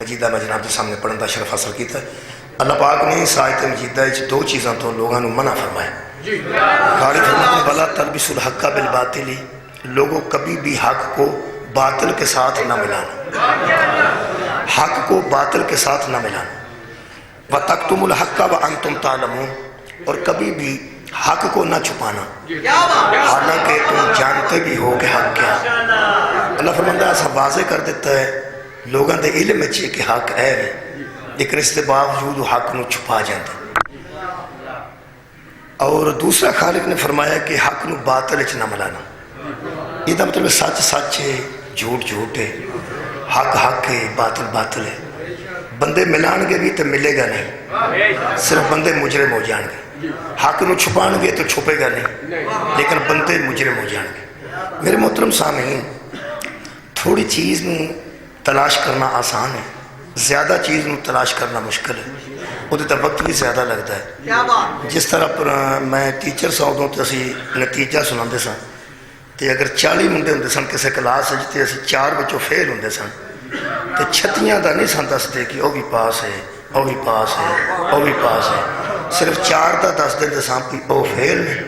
مجیدہ میں جناب کے سامنے پڑھن کا شرف حاصل کیتا ہے۔ اللہ پاک نے اس آیت مجیدہ دو چیزاں تو لوگوں نے منع فرمایا۔ خالق فرماتے ہیں بلا تلبسوا الحق بالباطل، لوگوں کبھی بھی حق کو باطل کے ساتھ نہ ملانا، حق کو باطل کے ساتھ نہ ملانا۔ وَتَكْتُمُوا الْحَقَّ وَأَنْتُمْ تَعْلَمُونَ، اور کبھی بھی حق کو نہ چھپانا حالانکہ تم جانتے بھی ہو کہ حق کیا ہے۔ اللہ فرماتا ہے ایسا واضح کر دیتا ہے لوگوں دے علم اچھے کہ حق ہے لیکن اس کے باوجود حق نو چھپا جاتا۔ اور دوسرا خالق نے فرمایا کہ حق نو باطل اچھ نہ ملانا، یہ دا مطلب سچ سچ ہے، جھوٹ جھوٹ ہے، حق حق ہے، باطل باطل ہے۔ بندے ملان گے بھی تو ملے گا نہیں، صرف بندے مجرم ہو جان گے۔ حق نو چھپان گے تو چھپے گا نہیں لیکن بندے مجرم ہو جان گے۔ میرے محترم سامعین، تھوڑی چیز نو تلاش کرنا آسان ہے، زیادہ چیز نو تلاش کرنا مشکل ہے، وہ تو وقت بھی زیادہ لگتا ہے۔ جس طرح پر میں ٹیچر سا ادوں تو اسی نتیجہ سنا سن تو اگر 40 منڈے ہوں سن کسی کلاس تو اسی 4 بچوں فیل ہوں سن تو 36 کا نہیں سن دستے کہ وہ بھی پاس ہے، وہ بھی پاس ہے، وہ بھی پاس ہے، صرف 4 کا دس دیں سن کہ وہ فیل نے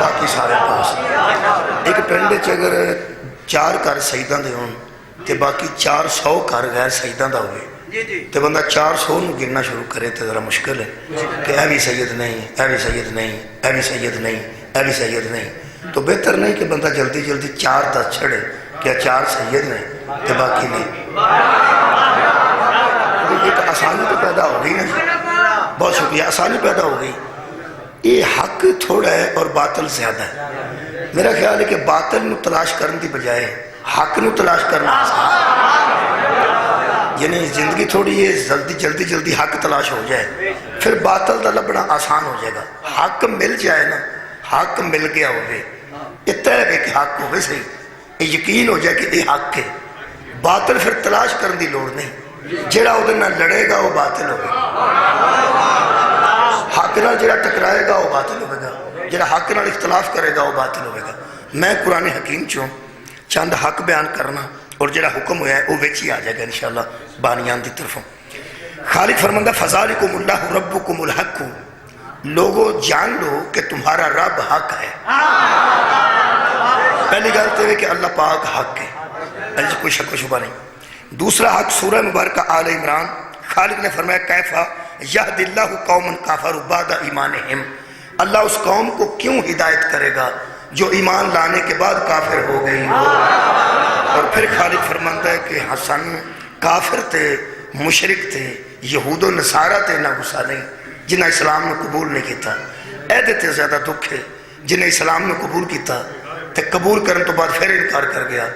باقی سارے پاس۔ ایک پنڈ اگر 4 گھر شہیداں دے ہون تے باقی 400 گھر غیر شہیداں دا ہوئے تے بندہ 400 نو گننا شروع کرے تے ذرا مشکل ہے کہ اے بھی سید نہیں، اے بھی سید نہیں، اے بھی سید نہیں، اے بھی سید نہیں۔ تو بہتر نہیں کہ بندہ جلدی جلدی 4 10 چھڑے کہ 4 سید نے تے باقی نہیں۔ ایک آسانی تو پیدا ہو گئی نا، بہت شکریہ، آسانی پیدا ہو گئی۔ یہ حق تھوڑا ہے اور باطل زیادہ ہے۔ میرا خیال ہے کہ باطل نو تلاش کرنے کی بجائے حق نو تلاش کرنا آسان ہے، یعنی زندگی تھوڑی ہے جلدی جلدی حق تلاش ہو جائے پھر باطل دا لبنا آسان ہو جائے گا۔ حق مل جائے نا، حق مل گیا ہوئے اتنا ہے کہ حق ہوئے صحیح، یہ یقین ہو جائے کہ یہ حق ہے، باطل پھر تلاش کرنے کی لوڑ نہیں، جیڑا وہ نہ لڑے گا وہ باطل ہوگا، حق نہ جیڑا ٹکرائے گا وہ باطل ہوگا، جڑا حق نال اختلاف کرے گا وہ باطل ہوئے گا۔ میں قرآن حکیم چوں چند حق بیان کرنا اور جڑا حکم ہوا ہے وہ وچ ہی آ جائے گا انشاءاللہ بانیان دی طرفوں۔ خالق فرماندہ فذالکم اللہ ربکم الحق، لوگوں جان لو کہ تمہارا رب حق ہے۔ پہلی گل تو ہے کہ اللہ پاک حق ہے، اس کوئی شک و شبہ نہیں۔ دوسرا حق سورہ مبارکہ آل عمران، خالق نے فرمایا کیفا یہد اللہ قوما کافروا بعد ایمانہم، اللہ اس قوم کو کیوں ہدایت کرے گا جو ایمان لانے کے بعد کافر ہو گئی ہو۔ اور پھر خالق فرماتا ہے کہ حسن کافر تھے، مشرک تھے، یہود و نصارہ تھے، نہ غصہ نہیں جنہیں اسلام نے قبول نہیں کیتا، ایدے تے زیادہ دکھ ہے جنہیں اسلام نے قبول کیتا تے قبول کرنے تو بعد پھر انکار کر گیا۔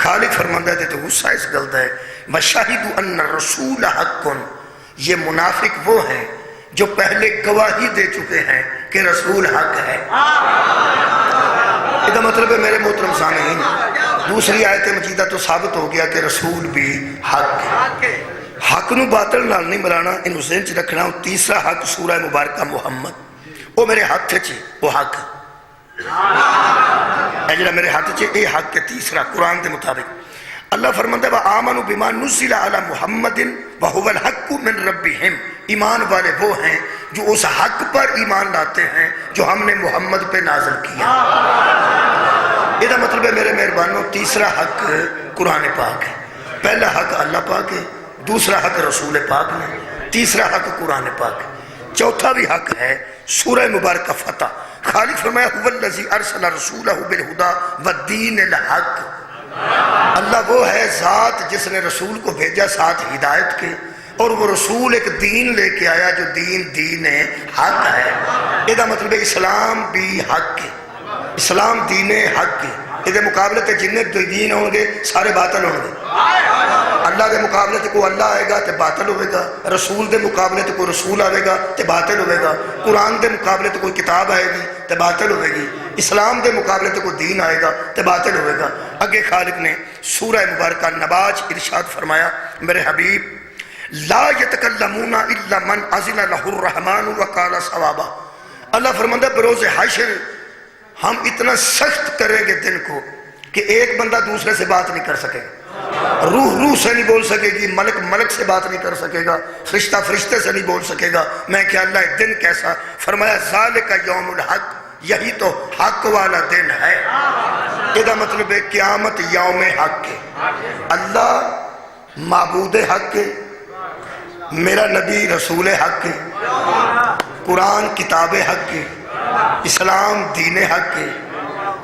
خالق فرماتا ہے تو غصہ اس غلط ہے وَشَهِدُوا أَنَّ الرَّسُولَ حَقٌّ، یہ منافق وہ ہیں جو پہلے گواہی دے چکے ہیں کہ رسول حق ہے۔ یہ مطلب ہے میرے محترم سامعین، دوسری آیت مجیدہ تو ثابت ہو گیا کہ رسول بھی حق ہے، حق نو باطل نال نہیں ملانا، ان ذہن چ رکھنا۔ تیسرا حق سورہ مبارکہ محمد، وہ میرے ہاتھ چ وہ حق ہے، جڑا میرے ہاتھ چ یہ حق ہے۔ تیسرا قرآن کے مطابق اللہ فرماتا ہے وَآمَنُوا بِمَا نُزِّلَ عَلَى مُحَمَّدٍ وَهُوَ الْحَقُّ مِنْ رَبِّهِمْ، ایمان والے وہ ہیں جو اس حق پر ایمان لاتے ہیں جو ہم نے محمد پہ نازل کیا۔ یہ مطلب ہے میرے مہربانوں، تیسرا حق قرآن پاک ہے، پہلا حق اللہ پاک ہے، دوسرا حق رسول پاک نے، تیسرا حق قرآن پاک ہے، چوتھا بھی حق ہے سورہ مبارکہ فتح۔ خالق فرمایا هُوَ الَّذِي أَرْسَلَ رَسُولَهُ بِالْهُدَى وَالدِّينِ الْحَقِّ، اللہ وہ ہے ذات جس نے رسول کو بھیجا ساتھ ہدایت کے، اور وہ رسول ایک دین لے کے آیا جو دین حق ہے۔ یہ مطلب اسلام بھی حق ہے، اسلام دین حق ہے۔ یہ مقابلے تے جنہیں دین ہوں گے سارے باطل ہوں گے، اللہ دے مقابلے تے کوئی اللہ آئے گا تے باطل ہوئے گا، رسول دے مقابلے تے کوئی رسول آئے گا تے باطل ہوئے گا، قرآن دے مقابلے تے کوئی کتاب آئے گی تے باطل ہوئے گی، اسلام دے مقابلے تے کوئی دین آئے گا تے باطل ہوئے گا۔ اگے خالق نے سورہ مبارکہ نباج ارشاد فرمایا میرے حبیب لا یتکلمون الا من اذن له الرحمن وقال صوابا، اللہ فرماتا ہے بروز حشر ہم اتنا سخت کریں گے دن کو کہ ایک بندہ دوسرے سے بات نہیں کر سکے گا، روح روح سے نہیں بول سکے گی، ملک ملک سے بات نہیں کر سکے گا، فرشتہ فرشتے سے نہیں بول سکے گا۔ میں کہ اللہ دن کیسا؟ فرمایا ذالک یوم الحق، یہی تو حق والا دن ہے۔ یہ مطلب ہے قیامت یوم حق ہے۔ اللہ معبود حق ہے، میرا نبی رسول حق ہے، قرآن کتاب حق ہے، اسلام دین حق ہے،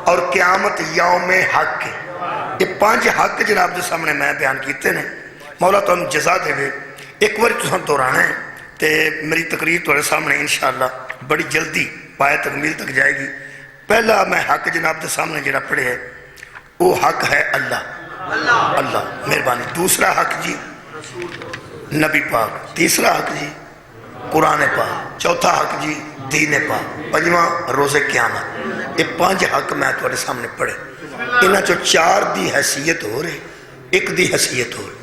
اور قیامت یوم حق ہے۔ یہ 5 حق جناب دے سامنے میں بیان کیتے ہیں۔ مولا تو ہم جزا دے گے۔ ایک بار تو ہم دورانا ہے تے میری تقریر تھوڑے سامنے انشاءاللہ بڑی جلدی پائے تکمیل تک جائے گی۔ پہلا میں حق جناب دے سامنے جڑا پڑھے ہے وہ حق ہے اللہ، اللہ مہربانی۔ دوسرا حق جی نبی پاک، تیسرا حق جی قرآن پاک، چوتھا حق جی دین پاک، پنجواں روز قیامت۔ یہ 5 حق میں تھوڑے سامنے پڑھے، انہاں چو 4 دی حیثیت ہو رہے، ایک دی حیثیت ہو رہے،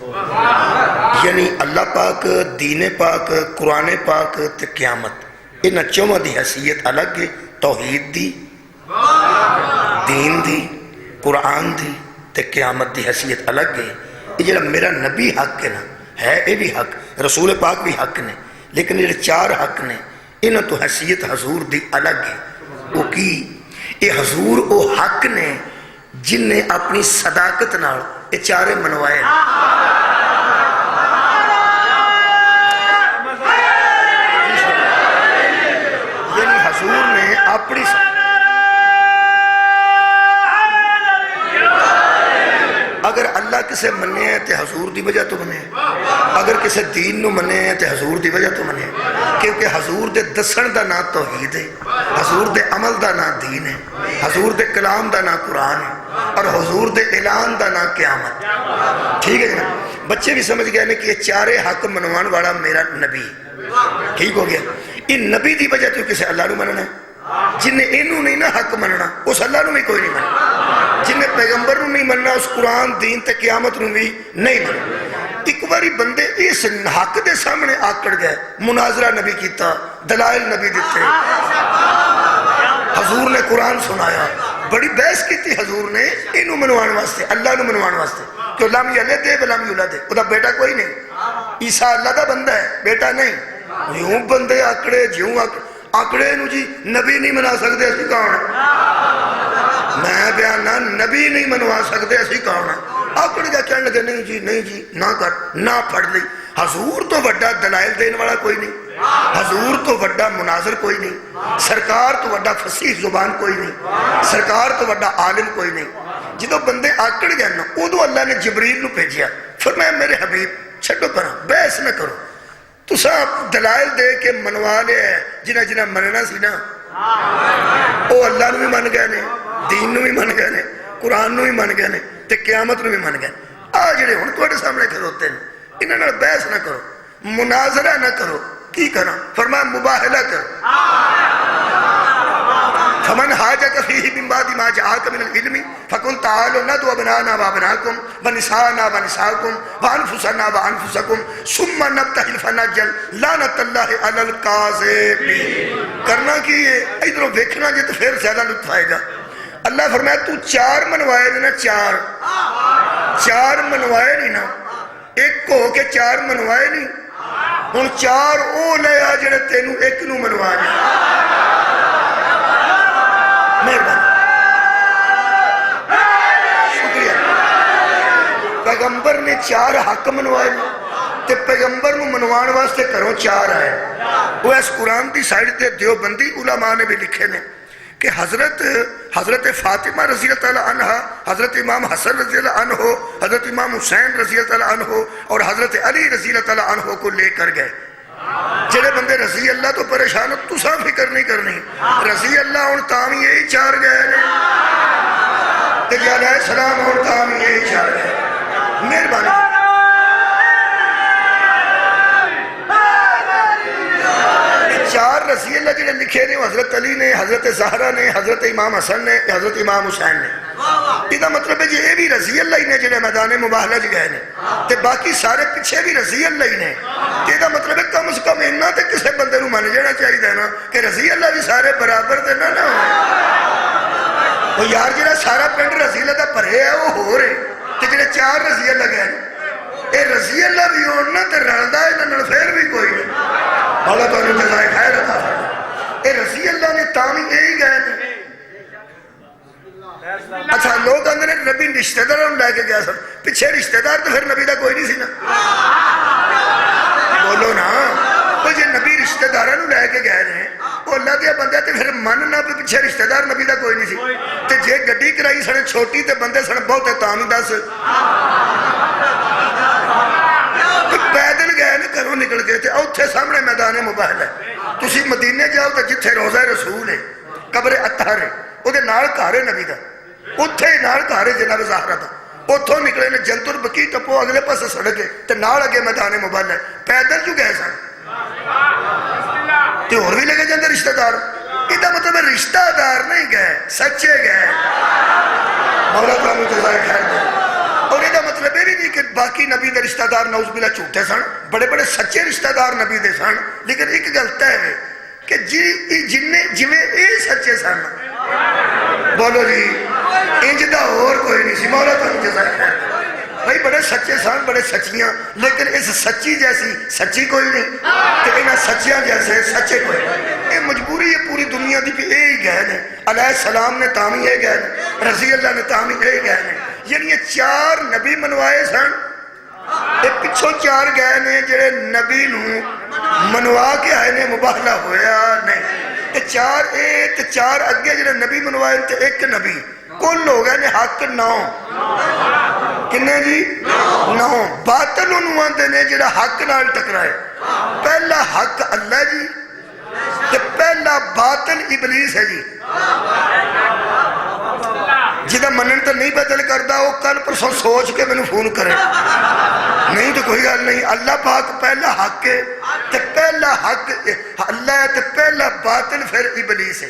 یعنی اللہ پاک، دین پاک، قرآن پاک تے قیامت۔ انہاں 4 دی حیثیت الگ ہے، توحید دی، دین دی، قرآن دی تے قیامت دی حیثیت الگ ہے۔ یہ جڑا میرا نبی حق ہے نا، ہے یہ بھی حق، رسول پاک بھی حق نے، لیکن یہ 4 حق نے انہاں تو حیثیت حضور دی الگ ہے۔ وہ کی یہ حضور او حق نے جن نے اپنی صداقت نال یہ 4 منوائے۔ یعنی حضور نے اپنی اگر اللہ کسے مننے ہیں تے حضور دی وجہ تو مننے ہیں، اگر کسے دین نو مننے ہیں تے حضور دی وجہ تو مننے ہیں، کیونکہ حضور دے دسن دا نا توحید ہے، حضور دے عمل دا نا دین ہے، حضور دے کلام دا نا قرآن ہے، اور حضور دے اعلان دا نا قیامت۔ ٹھیک ہے جناب، بچے بھی سمجھ گئے کہ یہ 4 حق منوان والا میرا نبی، ٹھیک ہو گیا۔ ان نبی دی وجہ تو کسے اللہ نو مننا ہے، جن نے اینو نہیں نا حق مننا اس اللہ نو بھی کوئی نہیں مننا، جن نے پیغمبر نو نہیں مننا اس قرآن دین تے قیامت نو بھی نہیں مننا۔ ایک باری بندے اس حق دے سامنے آکڑ گئے، مناظرہ نبی کیتا، دلائل نبی دیتے، حضور نے قرآن سنایا، بڑی بحث کی تھی حضور نے اینو منوان واسطے، اللہ نو منوان واسطے، کہ لم یلد ولم یولد، وہ دا بیٹا کوئی نہیں، عیسیٰ اللہ دا بندہ ہے، بیٹا نہیں۔ یوں بندے آکڑے، جیوں آکڑے نو جی نبی نہیں منا سکتے اسی کون ہے؟ میں بیانہ نبی نہیں منوا سکتے اسی کون ہے؟ آکڑ گیا کہنے لگے نہیں جی نہیں جی نہ کر، نہ پڑھ لی۔ حضور تو وڈا دلائل دین والا کوئی نہیں، حضور تو وڈا مناظر کوئی نہیں، سرکار تو وڈا فصیح زبان کوئی نہیں، سرکار تو وڈا عالم کوئی نہیں۔ جدو بندے آکڑ گئے نا ادو اللہ نے جبریل نو بھیجیا، فرمایا میرے حبیب چھڈو پرا، بحث نہ کرو، تسا دلائل دے کے منوا لے ہے، جنہ جنہ مننا سی نا او اللہ نو بھی من گئے نے، دین نو بھی من گئے نے، قرآن نو بھی من گئے نے تے قیامت نو بھی من گئے۔ آ جڑے ہن تواڈے سامنے کھلوتے ہیں انہاں نال بحث نہ کرو، مناظرہ نہ کرو، کی کرنا؟ فرمایا مباہلہ کرو۔ فمن حاجک فیہ من بعد ما جاءک من العلم فقل تعالوا ندعو ابناءنا وابناءکم ونساءنا ونساءکم وانفسنا وانفسکم ثم نبتہل فنجل لعنت اللہ علی الکاذبین۔ کرنا کی ہے ادھروں دیکھنا جے تو پھر زیادہ لطف آئے گا۔ اللہ فرمایا تو 4 منوائے نا، 4 منوائے نہیں نا، ایک ہو کے 4 منوائے نہیں، ہن 4 او لے آ جڑے تینوں ایک نو منوا جائے۔ مہربانی، شکریہ۔ پیغمبر نے 4 حق منوائے تے پیغمبر نو منوان واسطے کرو 4 آئے۔ وہ اس قرآن دی سائیڈ تے دیوبندی علماء نے بھی لکھے نے کہ حضرت فاطمہ رضی اللہ تعالیٰ عنہ، حضرت امام حسن رضی اللہ عنہ، حضرت امام حسین رضی اللہ تعالیٰ عنہ اور حضرت علی رضی اللہ تعالیٰ عنہ کو لے کر گئے۔ جڑے بندے رضی اللہ تو پریشان ہو تو سا فکر نہیں کرنی، رضی اللہ اور تام یہی 4 گئے تے علیہ السلام اور تام یہی 4 گئے۔ مہربانی، 4 رضی اللہ جڑے لکھے نے حضرت علی نے، حضرت زہرہ نے، حضرت امام حسن نے، حضرت امام حسین نے۔ یہ مطلب ہے جی یہ بھی رضی اللہ ہی نے جڑے میدان مباہلہ جی گئے نے تے باقی سارے پیچھے بھی رضی اللہ ہی نے۔ یہ مطلب ہے کم از کم انہاں تے کسے بندے نو مان جانا چاہیے نا کہ رضی اللہ بھی سارے برابر تے نہ ہو۔ وہ یار جڑا سارا پنڈ رضی اللہ دا بھرے ہے وہ ہو رہے تے جڑے 4 رضی اللہ گئے اے رضی اللہ بھی ہونا تے رلدا انہاں پھر بھی کوئی نہیں اللہ تعالی جزائے خیر عطا فرمائے اے رضی اللہ نے تاں یہی گئے نے اچھا لوگ اندر نبی رشتہ داروں لے کے گیا سن پیچھے رشتہ دار تو پھر نبی دا کوئی نہیں سی نا بولو نا وہ جی نبی رشتہ داروں لے کے گئے رہے وہ اللہ دیا بندہ تے پھر من نہ پیچھے رشتہ دار نبی دا کوئی نہیں سی تے جے گڈی کرائی سن چھوٹی تے بندے سن بہت تاں ہی دس پیدل گئے نے گھروں نکل گئے تے اوتھے سامنے میدان مباہل ہے تسی مدینے جاؤ تو جتھے روضہ رسول ہے قبر اطہر ہے وہ دے نال گھر ہے نبی دا اتھے نال گھر ہے جناب زہرا دا اتھوں نکلے نے جنتر بکی ٹپو اگلے پاس سڑک ہے تے نال اگے میدان مباہل ہے پیدل جو گئے سن تے اور بھی لگے جاندے رشتہ دار یہ مطلب رشتہ دار نہیں گئے سچے گئے مولا تعالی جزائے خیر دے اور یہ مطلب یہ نہیں کہ باقی نبی دے رشتہ دار نعوذ باللہ جھوٹے سن بڑے بڑے سچے رشتہ دار نبی دے سن لیکن ایک گل طے ہے کہ جویں اے سچے سن بولو جی انج دا اور کوئی نہیں سی مولا تعالی جزائے خیر بھائی بڑے سچے سن بڑے سچیاں لیکن اس سچی جیسی سچی کوئی نہیں کہ انہاں سچیاں جیسے سچے کوئی نہیں یہ مجبوری ہے پوری دنیا دی کہ یہی گئے نے علیہ السلام نے تامی یہ گئے نے رضی اللہ نے تامی یہ گئے نے یعنی یہ 4 نبی منوائے سن یہ پچھوں 4 گئے نے جڑے نبی نو منوا کے آئے نے مباہلہ ہویا نہیں یہ 4 اے تے 4 اگے جڑے نبی منوائے تے ایک نبی کل ہو گئے نے حق 9 کنے جی 9 باطل انہوں آندے نے جڑا حق نال ٹکرائے پہلا حق اللہ جی تے پہلا باطل ابلیس ہے جی جدہ منن تو نہیں بدل کردا وہ کل پرسوں سوچ کے میں نے فون کرے نہیں تو کوئی گل نہیں اللہ پاک پہلا حق ہے تے پہلا حق اللہ ہے تے پہلا باطل پھر ابلیس ہے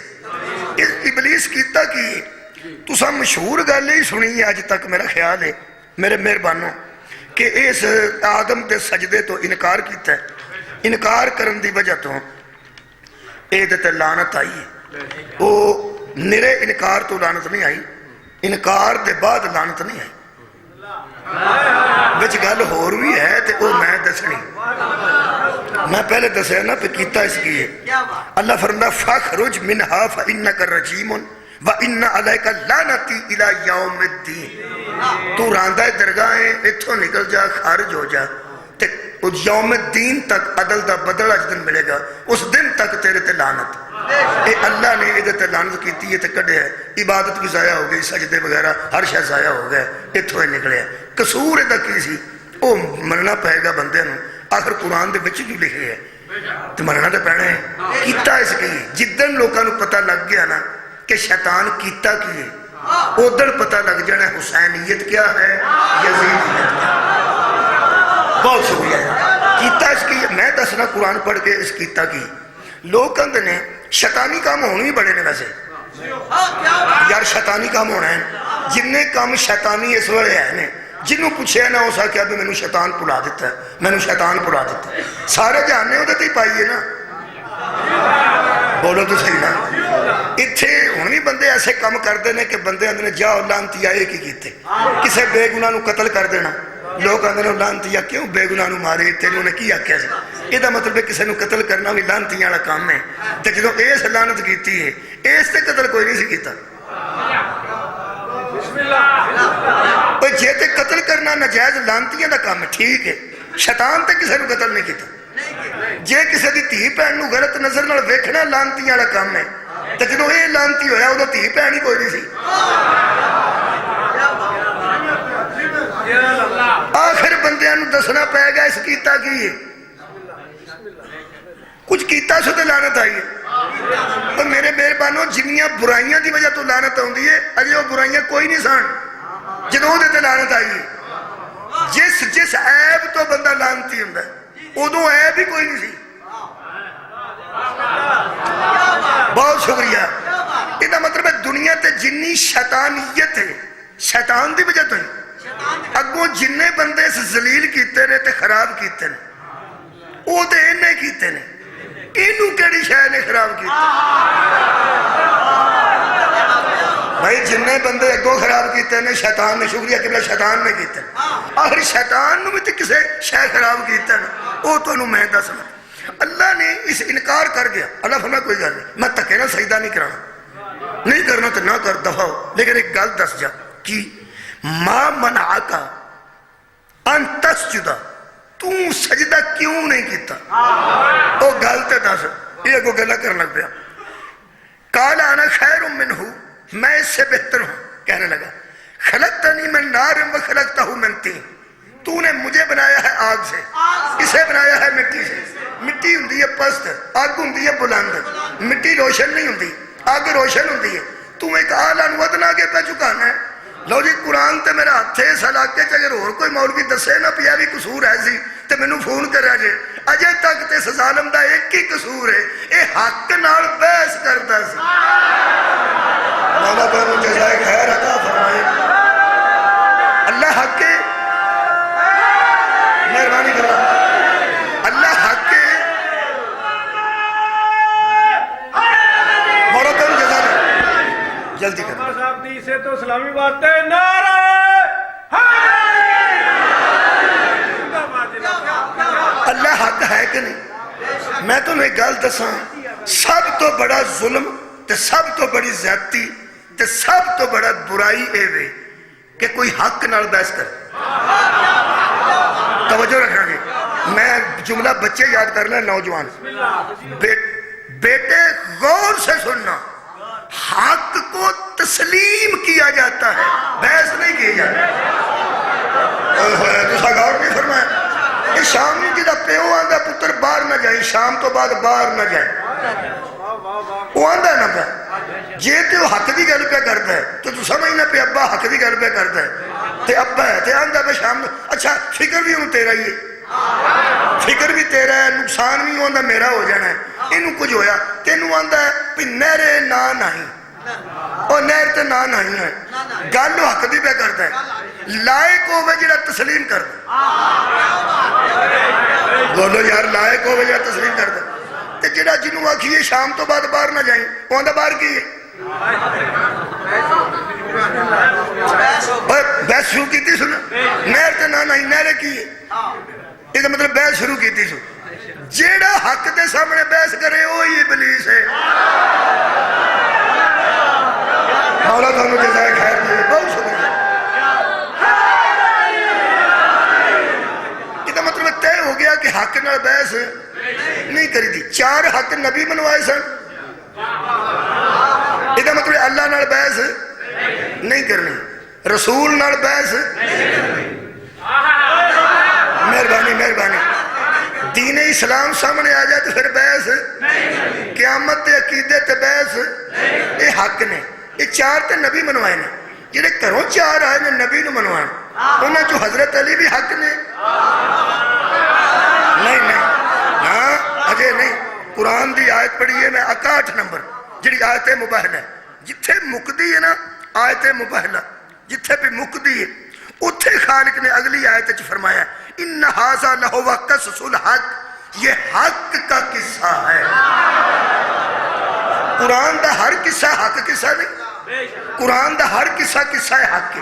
ابلیس کیتا کی تسا مشہور گل ہی سنی ہے آج تک میرا خیال ہے میرے مہربانوں کہ اس آدم دے سجدے تو انکار کیتا ہے انکار کرن دی وجہ تو تے لعنت آئی ہے وہ نرے انکار تو لعنت نہیں آئی انکار دے بعد لعنت نہیں آئی بچ گل ہور بھی ہے تے وہ میں دسنی میں پہلے دسیا نا پہ کیتا اس کی ہے اللہ فرماتا فَخْرُجْ مِنْهَا فَإِنَّكَ رَجِيمٌ وَإِنَّ عَلَيْكَ لَعْنَتِي إِلَى يَوْمِ الدِّينِ تو راندہ درگاہیں اتھوں نکل جا خارج ہو جا تے یوم الدین تک عدل دا بدل اج دن ملے گا اس دن تک تیرے تے لعنت اے اللہ نے یہ تے لعنت کیتی ہے تے کڈے ہے عبادت بھی ضائع ہو گئی سجدے وغیرہ ہر شے ضائع ہو گئے اتھوں ہی نکلے قصور دا کی سی او مننا پائے گا بندے نو آخر قرآن دے بچ جو لکھے ہے تو مننا تے پہنے ہے کیتا اس کی جدن لوکاں نو پتہ لگ گیا نا کہ شیطان کیتا کی ہے ادھر پتہ لگ جانا حسینیت کیا ہے یزیدیت کیا بہت شکریہ کیتا اس کی میں دسنا قرآن پڑھ کے اس کیتا کی لوگ کہتے ہیں شیطانی کام ہونے بھی بڑے نے ویسے یار شیطانی کام ہونا ہے جننے کام شیطانی اس وڑے ہیں جنہوں پوچھے نہ ہو سکیا بھی میں نے شیطان پلا دیتا ہے میں نے شیطان پلا دیتا ہے سارے جاننے ہوتے ہی پائیے نا بولو تو صحیح نا اتھے ہوں بھی بندے ایسے کام کرتے ہیں کہ بندے اندر جاؤ لانتی آئے کی کیتے کسے بے گناہ نو قتل کر دینا لوگ اندر لانتی کیوں بے گناہ نو مارے تیرے انہیں کی آکھیا سی یہ مطلب ہے کسی نو قتل کرنا بھی لانتی والا کام ہے تو جدو اس لانت کیتی ہے اس تے قتل کوئی نہیں سی کیتا جے تے قتل کرنا نجائز لانتیاں دا کام ہے ٹھیک ہے شیطان تے کسی نو قتل نہیں کیتا جے کسی دی دھی بہن نو غلط نظر نال ویکھنا لانتیاں والا کام ہے تو جدو یہ لانتی ہویا وہ دھی بہن ہی کوئی نہیں سی آخر بندیاں نو دسنا پائے گا اس کیتا کی ہے کچھ کیتا سو تے لعنت آئی ہے اور میرے مہربانوں جنیاں برائیاں دی وجہ تو لعنت ہوندی ہے اجے وہ برائیاں کوئی نہیں سن جدوں دے تے لعنت آئی ہے جس عیب تو بندہ لعنتی ہوندا ہے ادوں عیب ہی کوئی نہیں سی بہت شکریہ یہ مطلب ہے دنیا تے جنی شیطانیت ہے شیطان دی وجہ تو ہی اگوں جننے بندے اس ذلیل کیتے نے تے خراب کیتے نے وہ تے انہیں کیتے نے انہوں کیڑی شے نے خراب کیتے بھائی جن بندے اگوں خراب کیتے ہیں شیطان نے، شکریہ قبلہ شیطان نے کیتے ہیں، آخر شیطان نے بھی تو کسے شے خراب کیتے ہیں، وہ تو انہوں میں دسنا۔ اللہ نے اس انکار کر گیا، اللہ فرمایا کوئی گل نہیں، میں تکے نہ سجدہ نہیں کرانا، نہیں کرنا تو نہ کر، دفع ہو، لیکن ایک گل دس جا کی ما منعکا ان تسجد، تو سجدہ کیوں نہیں کیتا؟ وہ گل تے دس، یہ کو گلا کرنا پیا۔ قال انا خیر منہ، میں اس سے بہتر ہوں، کہنے لگا خلقتنی من نار و خلقتہ من طین، تو نے مجھے بنایا ہے آگ سے، اسے بنایا ہے مٹی سے، مٹی ہوندی ہے پست، آگ ہوندی ہے بلند، مٹی روشن نہیں ہوندی، آگ روشن ہوندی ہے، تو ایک آلان ودنا کے پہ چکانا ہے۔ لو جی قرآن تے میرا ہاتھ ہے، اس علاقے چ اگر اور کوئی مولوی دسے نا پیا بھی قصور ہے سی تے مینوں فون کرا جے، اجے تک تے اس ظالم دا ایک ہی قصور ہے، اے حق نال بحث کردا سی۔ مولا تانوں جزائے خیر عطا فرمائے۔ اللہ حق ہے، مہربانی کرنا، اللہ حق ہے، مولا تانوں جزائے جلدی کرنا۔ سے تو اسلامی باتیں نعرہ اللہ حق ہے کہ نہیں؟ میں تو ایک گل دساں، سب تو بڑا ظلم تے سب تو بڑی زیادتی تے سب تو بڑا برائی اے وے کہ کوئی حق نال بحث کرے۔ توجہ رکھنا گے، میں جملہ بچے یاد کرنا، نوجوان بیٹے غور سے سننا، حق کو تسلیم کیا جاتا ہے، بحث نہیں کی جاتا۔ دوسرا غور نہیں فرمایا، یہ شام نہیں جدا پیو آندہ پتر باہر نہ جائیں، شام تو بعد باہر نہ جائیں، وہ آندہ نہ پہ جے تے وہ حق دی گل پہ کرتا ہے تو سمجھنا پہ ابا حق دی گل پہ کرتا ہے تے ابا ہے تے آندہ پہ شام، اچھا فکر بھی ہوں تیرا ہی ہے، فکر بھی تیرا ہے، نقصان بھی ہوندہ میرا ہو جانا ہے، انہوں کچھ ہویا تینوں آندہ ہے پہ نہرے نہ نہیں، اور نہر تے نہ نہیں ہے، گالو حق دی پہ کرتا ہے، لائق ہوئے جڑا تسلیم کرتا ہے، بولو یار لائق ہوئے جڑا تسلیم کرتا ہے، تے جڑا جنہوں آکھیے شام تو بعد باہر نہ جائیں، وہ آندہ باہر کی ہے، بحث شروع کی تھی سنا، نہر تے نہ نہیں، نہرے کی ہے، یہ مطلب بحث شروع کی تھی سنا، جیڑا حق دے سامنے بحث کرے وہی ابلیس ہے۔ مولا تانوں جزائے خیر دے، بہت شکریہ۔ یہ مطلب طے ہو گیا کہ حق نال بحث نہیں کری تھی، چار حق نبی منوائے سن، یہ مطلب اللہ نال بحث نہیں کرنی، رسول نال بحث، مہربانی مہربانی، دین اسلام سامنے آ جائے تو پھر بحث، قیامت تے عقیدے تے بحث، یہ حق نے، یہ چار تے نبی منوائے نے، جنہیں کروں چار آئے نے نبی نو منوائے، انہیں جو حضرت علی بھی حق نے، نہیں ہاں اجے نہیں، قرآن دی آیت پڑھی ہے میں 61 نمبر جڑی آیت مباہلہ ہے، جتھے مقدی ہے نا آیت مباہلہ، جتھے بھی مقدی ہے اتھے خالق نے اگلی آیت چ فرمایا ان ھذا لہو قصص الحق، یہ حق کا قصہ ہے۔ قرآن دا ہر قصہ حق قصہ نہیں، قرآن دا ہر قصہ قصہ حق ہے،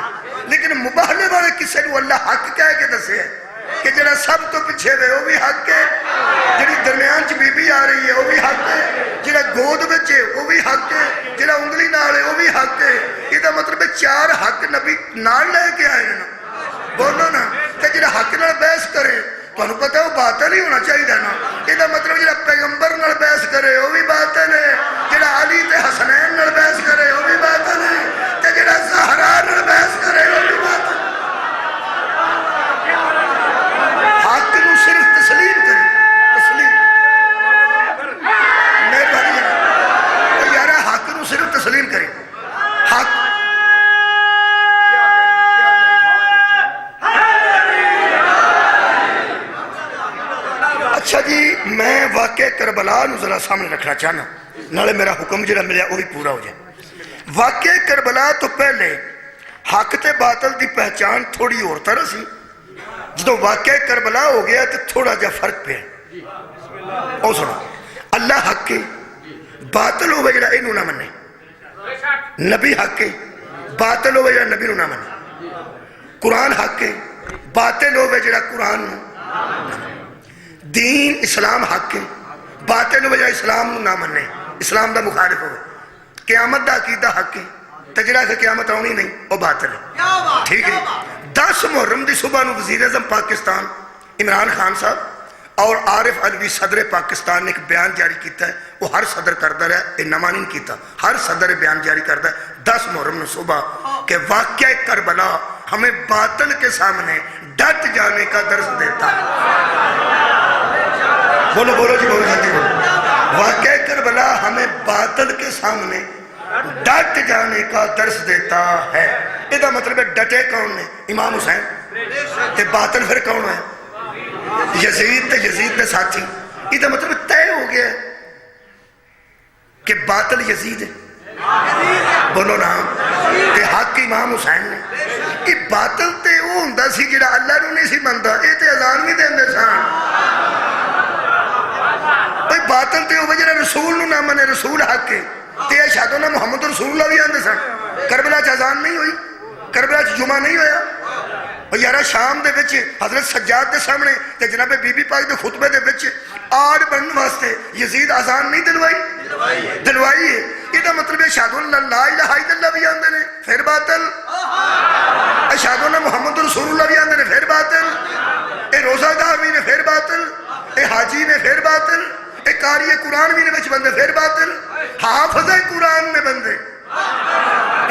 لیکن مباہلے والے قصے کو اللہ حق کہہ کے دسے ہے کہ جڑا سب تو پیچھے ہوئے وہ بھی حق ہے، جڑی درمیان چ بی بی آ رہی ہے وہ بھی حق ہے، جڑا گود بچے وہ بھی حق ہے، جڑا انگلی نال ہے وہ بھی حق ہے۔ یہ مطلب ہے چار حق نبی نال لے کے آئے نا، بولو نا، کہ جڑا حق نال بحث کرے تو انہوں پتہ ہے وہ باطل ہی ہونا چاہیے نا، یہ مطلب جڑا پیغمبر نال بحث کرے وہ بھی باطل ہے، جڑا علی تے حسنین نال بحث کرے وہ بھی باطل ہے، تے جڑا زہرا نال بحث کرے وہ بھی باطل ہے۔ حق نو صرف تسلیم کرے، تسلیم، مہربانی ہے یارا، حق نو صرف تسلیم کرے، حق اچھا جی، میں واقعہ کربلا نو ذرا سامنے رکھنا چاہنا، نالے میرا حکم جڑا ملیا وہی پورا ہو جائے۔ واقعہ کربلا تو پہلے حق تے باطل دی پہچان تھوڑی اور طرح سی، جدو واقعہ کربلا ہو گیا تو تھوڑا جا فرق پہ ہے۔ او سنا، اللہ حق کے باطل ہو جڑا اینو نہ منے، نبی حق کے باطل ہوئے جڑا نبی نو نہ منے قرآن حق ہے باطل ہوئے جڑا قرآن نو دین اسلام حق ہے باطل ہوئے جڑا اسلام نو نہ منے اسلام دا مخالف ہوئے قیامت دا عقیدہ حق ہے تجرہ کہ قیامت آنی نہیں وہ باطل ہے ٹھیک ہے 10 محرم دی صبح نو وزیر اعظم پاکستان عمران خان صاحب اور عارف علوی صدر پاکستان نے ایک بیان جاری کیتا ہے وہ ہر صدر کردہ رہا ہے نما نہیں کیتا ہر صدر بیان جاری کردہ ہے 10 محرم نے صبح کہ واقعہ کربلا ہمیں باطل کے سامنے ڈٹ جانے کا درس دیتا ہے بولو بولو جی بولو جلدی بولو واقعہ کربلا ہمیں باطل کے سامنے ڈٹ جانے کا درس دیتا ہے یہ مطلب ہے ڈٹے کون نے امام حسین تے باطل پھر کون ہے یزید نے ساتھی یہ مطلب طے ہو گیا ہے کہ باطل یزید ہے بولو نام تے حق امام حسین نے یہ باطل تے وہ ہوندا سی جڑا اللہ نو نہیں سی مندا یہ تے اذان نہیں دیندے سن بھئی باطل تے وہ جڑا رسول نو نہ منے رسول حق ہے تے اشہدو نہ محمد رسول اللہ بھی آندے سن کربلا چ اذان نہیں ہوئی کربلا چ جمعہ نہیں ہویا یارہ شام دے بچے حضرت سجاد دے سامنے تے جناب بی بی پاک دے خطبے دے بچے آڑ بنن واسطے یزید آزان نہیں دلوائی ہے یہ مطلب ہے اشہدو لا الہ الا اللہ بھی آندے نے پھر باطل اشہدو نہ محمد رسول اللہ بھی آندے نے پھر باطل اے روزہ دار بھی نے پھر باطل اے حاجی نے پھر باطل اے قاری قرآن بھی نے بچ بندے پھر باطل حافظ قرآن نے بندے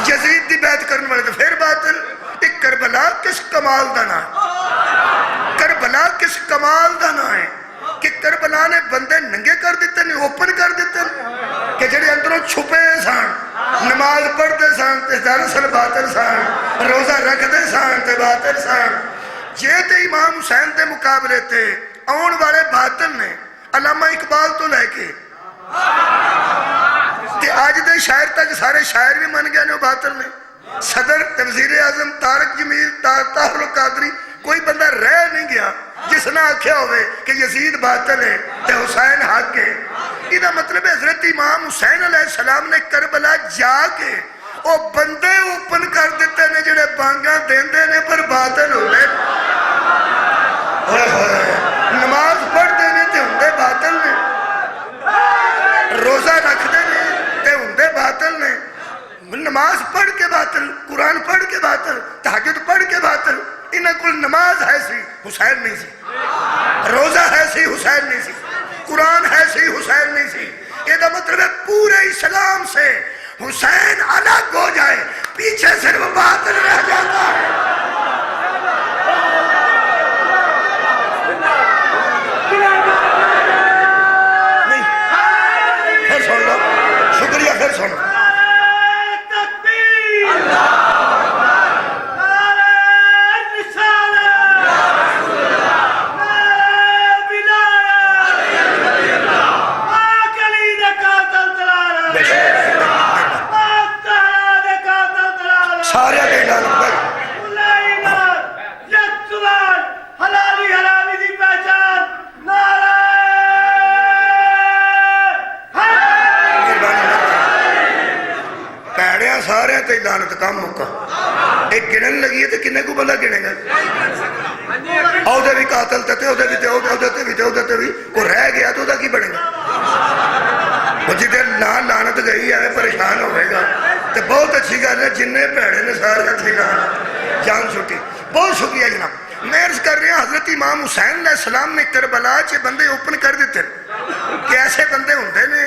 یزید دی بیعت کرنے والے تو پھر باطل ایک کربلا کس کمال دا نہ ہے کربلا کس کمال دا نہ ہے کہ کربلا نے بندے ننگے کر دیتے نہیں اوپن کر دیتے کہ جڑے اندروں چھپے سان نماز پڑھتے سان تے دراصل باطل سان روزہ رکھتے سان تے باطل سان جے تے امام حسین دے مقابلے تے آن والے باطل نے علامہ اقبال تو لے کے تے آج دے شاعر تک سارے شاعر بھی من گئے نے وہ باطل نے صدر وزیر اعظم طارق جمیل طاہر القادری کوئی بندہ رہ نہیں گیا جس نے آکھیا ہوئے کہ یزید باطل ہے تے حسین حق ہے یہ مطلب حضرت امام حسین علیہ السلام نے کربلا جا کے وہ بندے اوپن کر دیتے نے جڑے بانگاں دیندے نے پر باطل ہوئے نماز پڑھ دینے تے ہوندے باطل نے روزہ رکھ دینے تے ہوندے باطل نے نماز پڑھ کے باطل قرآن پڑھ کے باطل تہجد پڑھ کے باطل انہاں کل نماز ہے سی حسین نہیں سی روزہ ہے سی حسین نہیں سی قرآن ہے سی حسین نہیں سی یہ دا مطلب ہے پورے اسلام سے حسین الگ ہو جائے پیچھے صرف باطل رہ جاتا ہے نہیں پھر سن لو شکریہ پھر سن لو سارے دے اعلان بھائی حلالی حرامی دی پہچان نعرہ پیڑیاں سارے تے اعلان تے کام مکا ایک گنن لگی ہے تے کنے کو بندہ گنے گا عہدے بھی قاتل تے عہدے بھی کوئی رہ گیا تو دا کی بڑھے گا وہ جدے لعنت گئی ہے پریشان ہوئے گا تو بہت اچھی گل ہے جنہیں پیڑے نے سارے ٹھکان جان چھوٹی بہت شکریہ جناب میں عرض کر رہا حضرت امام حسین علیہ السلام نے کربلا چے بندے اوپن کر دیتے کہ ایسے بندے ہوندے نے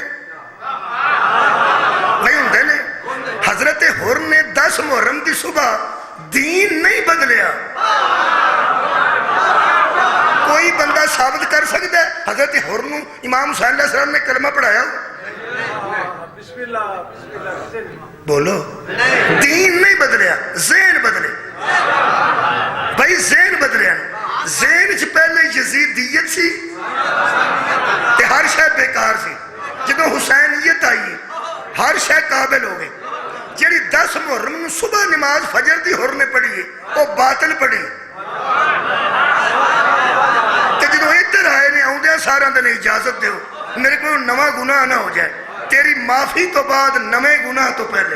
نہیں ہوندے نے حضرت حر نے 10 محرم کی صبح دین نہیں بدلیا کوئی بندہ ثابت کر سکتا ہے حضرت حر نو امام حسین علیہ السلام نے کلمہ پڑھایا بولو دین نہیں بدلیا ذہن بدلے بھائی ذہن بدلیا ذہن چ پہلے یزیدیت سی تے ہر شے بیکار سی جدوں حسینیت آئی ہر شے قابل ہو گئی جیڑی 10 محرم صبح نماز فجر دی حر نے پڑھی وہ باطل پڑھی تے جدوں ادھر آئے نے آؤندے سارا دن اجازت دیو میرے کو نواں گناہ نہ ہو جائے تیری معافی تو بعد نویں گناہ تو پہلے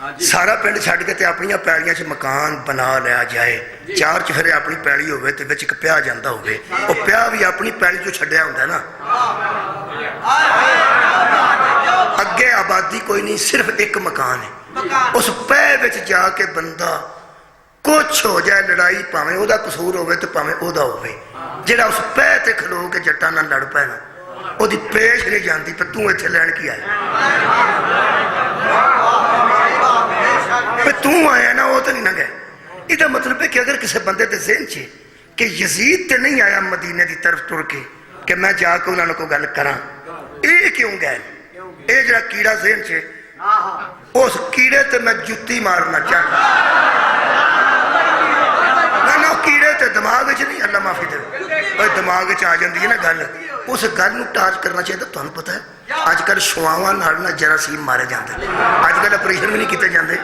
سارا پنڈ چھڈ کے تے اپنی پیڑیاں چ مکان بنا لیا جائے، چار چفیرے اپنی پیڑی ہوئے تے وچ ایک پیا جاندا ہوئے، وہ پیا بھی اپنی پیڑی چ چھڈیا ہوندا ہے نا، اگے آبادی کوئی نہیں، صرف ایک مکان ہے، اس پے وچ جا کے بندہ کچھ ہو جائے، لڑائی پاویں او دا قصور ہوئے تے پاویں او دا ہوئے، جڑا اس پے تے کھلو کے جٹاں نال لڑ پے نا او دی پیش نہیں جاندی پہ تو ایتھے لین کی آیا، پہ تو آیا نا وہ تو نہیں نہ گئے۔ یہ مطلب ہے کہ اگر کسی بندے دے ذہن چھے کہ یزید تے نہیں آیا مدینے دی طرف ٹر کے کہ میں جا کے انہوں کو گل کراں، اے کیوں گئے؟ اے جڑا کیڑا ذہن چھے اس کیڑے تے میں جتی مارنا چاہتا، نہ کیڑے تے دماغ وچ نہیں، اللہ معافی دے، دماغ وچ آ جاندی ہے نا گل، اس گل نو ٹاچ کرنا چاہیے۔ تمہیں پتہ ہے آج کل شواواں نال نہ جراثیم مارے جاندے، آج کل آپریشن بھی نہیں کیتے جاندے،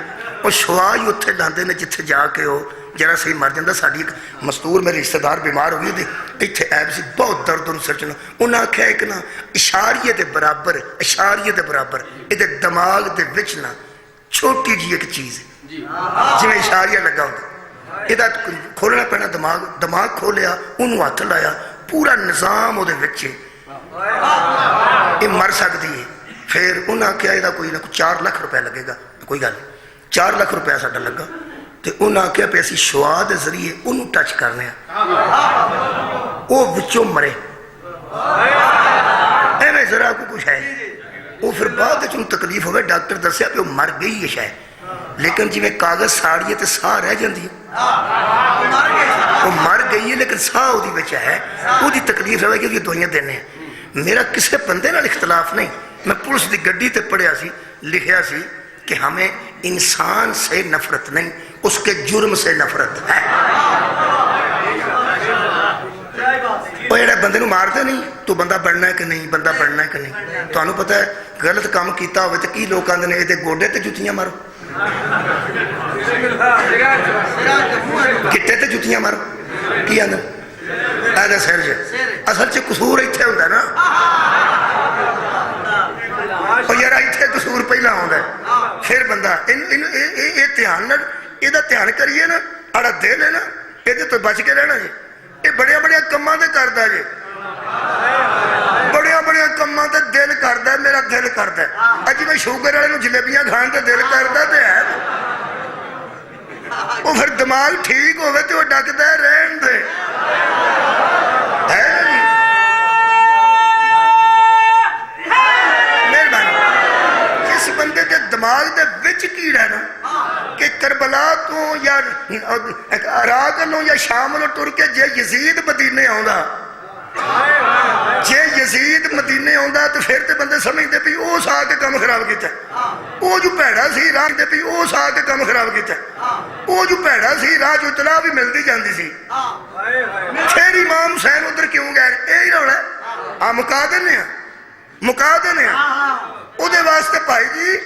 وہ شوا ہی اتنے لاندے نے جتھے جا کے وہ جراثیم مر جاندہ۔ ساڈی ایک مستور میرے رشتہ دار بیمار ہوئی تھی، اتنے ایب سی بہت درد ان سرچنا، انہاں آکھیا ایک نا اشاریے دے برابر، اشاریے دے برابر یہ دماغ دے وچ نا چھوٹی جی ایک چیز ہے جی میں اشاریہ لگا ہوتا، یہ کھولنا پینا دماغ، دماغ کھولیا انہوں ہاتھ لایا، پورا نظام وہ دے وچے یہ مر سکتی ہے۔ پھر انہاں کیا یہ کوئی نہ 4 لاکھ روپے لگے گا، کوئی گل 4 لاکھ روپے ساڈا لگا، تو انہاں کیا پہ اسی شعاع دے ذریعے انہوں ٹچ کرنے ہیں، وہ وچوں مرے، ایویں ذرا کو کچھ ہے، وہ پھر بعد چون تکلیف ہوئے ڈاکٹر دسیا پہ وہ مر گئی ہے شاید، لیکن جی میں کاغذ ساڑیے تے ساہ رہ جاندی ہے، وہ مر گئی ہے لیکن ساہ وہ دی بچہ ہے، وہ دی تکلیف رہے گی، وہ دوائیاں دینے ہیں۔ میرا کسے بندے نال اختلاف نہیں، میں پولیس دی گڈی تے پڑھیا سی، لکھیا سی کہ ہمیں انسان سے نفرت نہیں، اس کے جرم سے نفرت ہے۔ وہ ایڈے بندے نو مار دے نہیں تو بندہ بڑھنا ہے کہ نہیں، بندہ بڑھنا ہے کہ نہیں، تو انہوں پتہ ہے غلط کام کیتا ہوئے تو کی لوگ آندے نے یہ گوڑے تے جتیاں مارو، گٹے تے جتیاں مارو، کی آندے ایدہ سیر جے اصل چے قصور ایتھے ہوتا ہے نا، اور یارا ایتھے قصور پہلا ہوتا ہے، پھر بندہ یہ دھیان کریے نا، اڑا دے لینا، یہ تو بچ کے رہنا جی، یہ بڑے بڑے کماں دے کردہ جی، بڑے بڑے کماں دے دل کردہ ہے، میرا دل کردہ ہے، اجی میں شوگر والے نو جلیبیاں کھان دے دل کردہ دے ہے، وہ پھر دماغ ٹھیک ہوئے تو وہ ڈاکدہ ہے رہن دے، ہے نہیں مہربانی، جس بندے دے دماغ دے وچ کیڑا ہے نا کہ کربلا تو یا عراق لوں یا شام لوں ٹر کے جے یزید مدینے آؤں، جے یزید مدینے آؤں تو پھر تے بندے سمجھتے بھی او سا کے کم خراب کیتا ہے، او جو پیڑا سی راہ دے بھی او سا کے کم خراب کیتا ہے، او جو پیڑا سی راہ جو اطلاع بھی ملتی جاندی سی، پھر امام حسین ادھر کیوں گئے؟ یہی روڑا ہے، مکا دینے ہیں، مکا دینے ہیں، او دے واسطے بھائی جی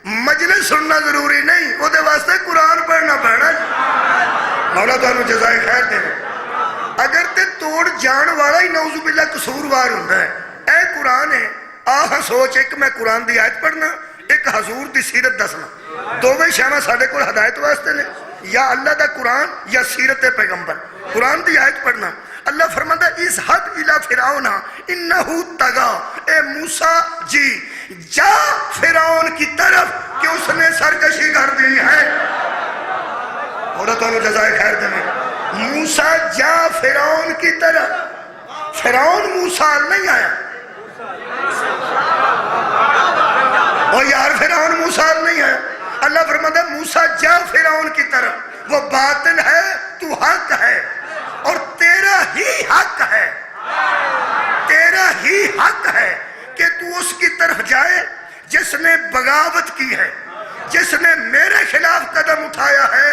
مجلس سننا ضروری نہیں، وہ دے واسطے قرآن پڑھنا پڑنا، مولا تو انہوں جزائے خیر دے، اگر تے توڑ جان والا ہی نعوذ باللہ قصوروار ہوتا ہے، اے قرآن ہے، آہاں سوچ ایک میں قرآن دی آیت پڑھنا، ایک حضور دی سیرت دسنا، دو میں شامہ ساڑھے کو ہدایت واسطے نے، یا اللہ دا قرآن یا سیرت پیغمبر، قرآن دی آیت پڑھنا، اللہ فرماتا ہے اس حد الہ فرعون انہو تگا، اے موسیٰ جی جا فرعون کی طرف کہ اس نے سرکشی کر دی ہے، عورتوں نے جزائے خیر دیں، موسیٰ جا فرعون کی طرف، فرعون موسیٰ نہیں آیا، اور یار فرعون موسیٰ نہیں آیا، اللہ فرماتا ہے موسیٰ جا فرعون کی طرف، وہ باطل ہے تو حق ہے، اور تیرا ہی حق ہے، تیرا ہی حق ہے کہ تو اس کی طرف جائے جس نے بغاوت کی ہے، جس نے میرے خلاف قدم اٹھایا ہے،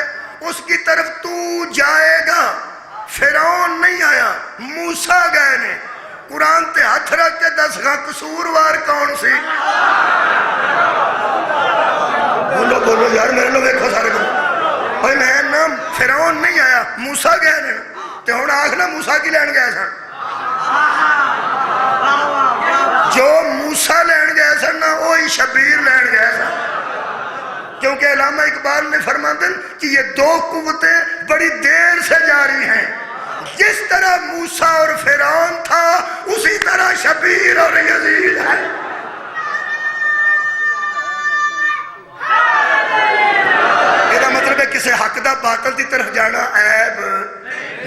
اس کی طرف تو جائے گا۔ فرعون نہیں آیا، موسیٰ گئے نے، قرآن تے ہاتھ رکھ کے دس گا قصوروار کون سی؟ بولو بولو یار میرے لوگ ایکھو سارے کو، بھائی میں نام فرعون نہیں آیا، موسیٰ گئے نے، تے ہونا آخنا موسیٰ کی لین گئے سن، جو موسیٰ لین گئے سن نا وہی شبیر لین گئے سن، کیونکہ علامہ اقبال نے فرماتے ہیں کہ یہ دو قوتیں بڑی دیر سے جاری ہیں، جس طرح موسیٰ اور فرعون تھا اسی طرح شبیر اور یزید ہے۔ یہ مطلب ہے کسی حق دا باطل دی طرف جانا عیب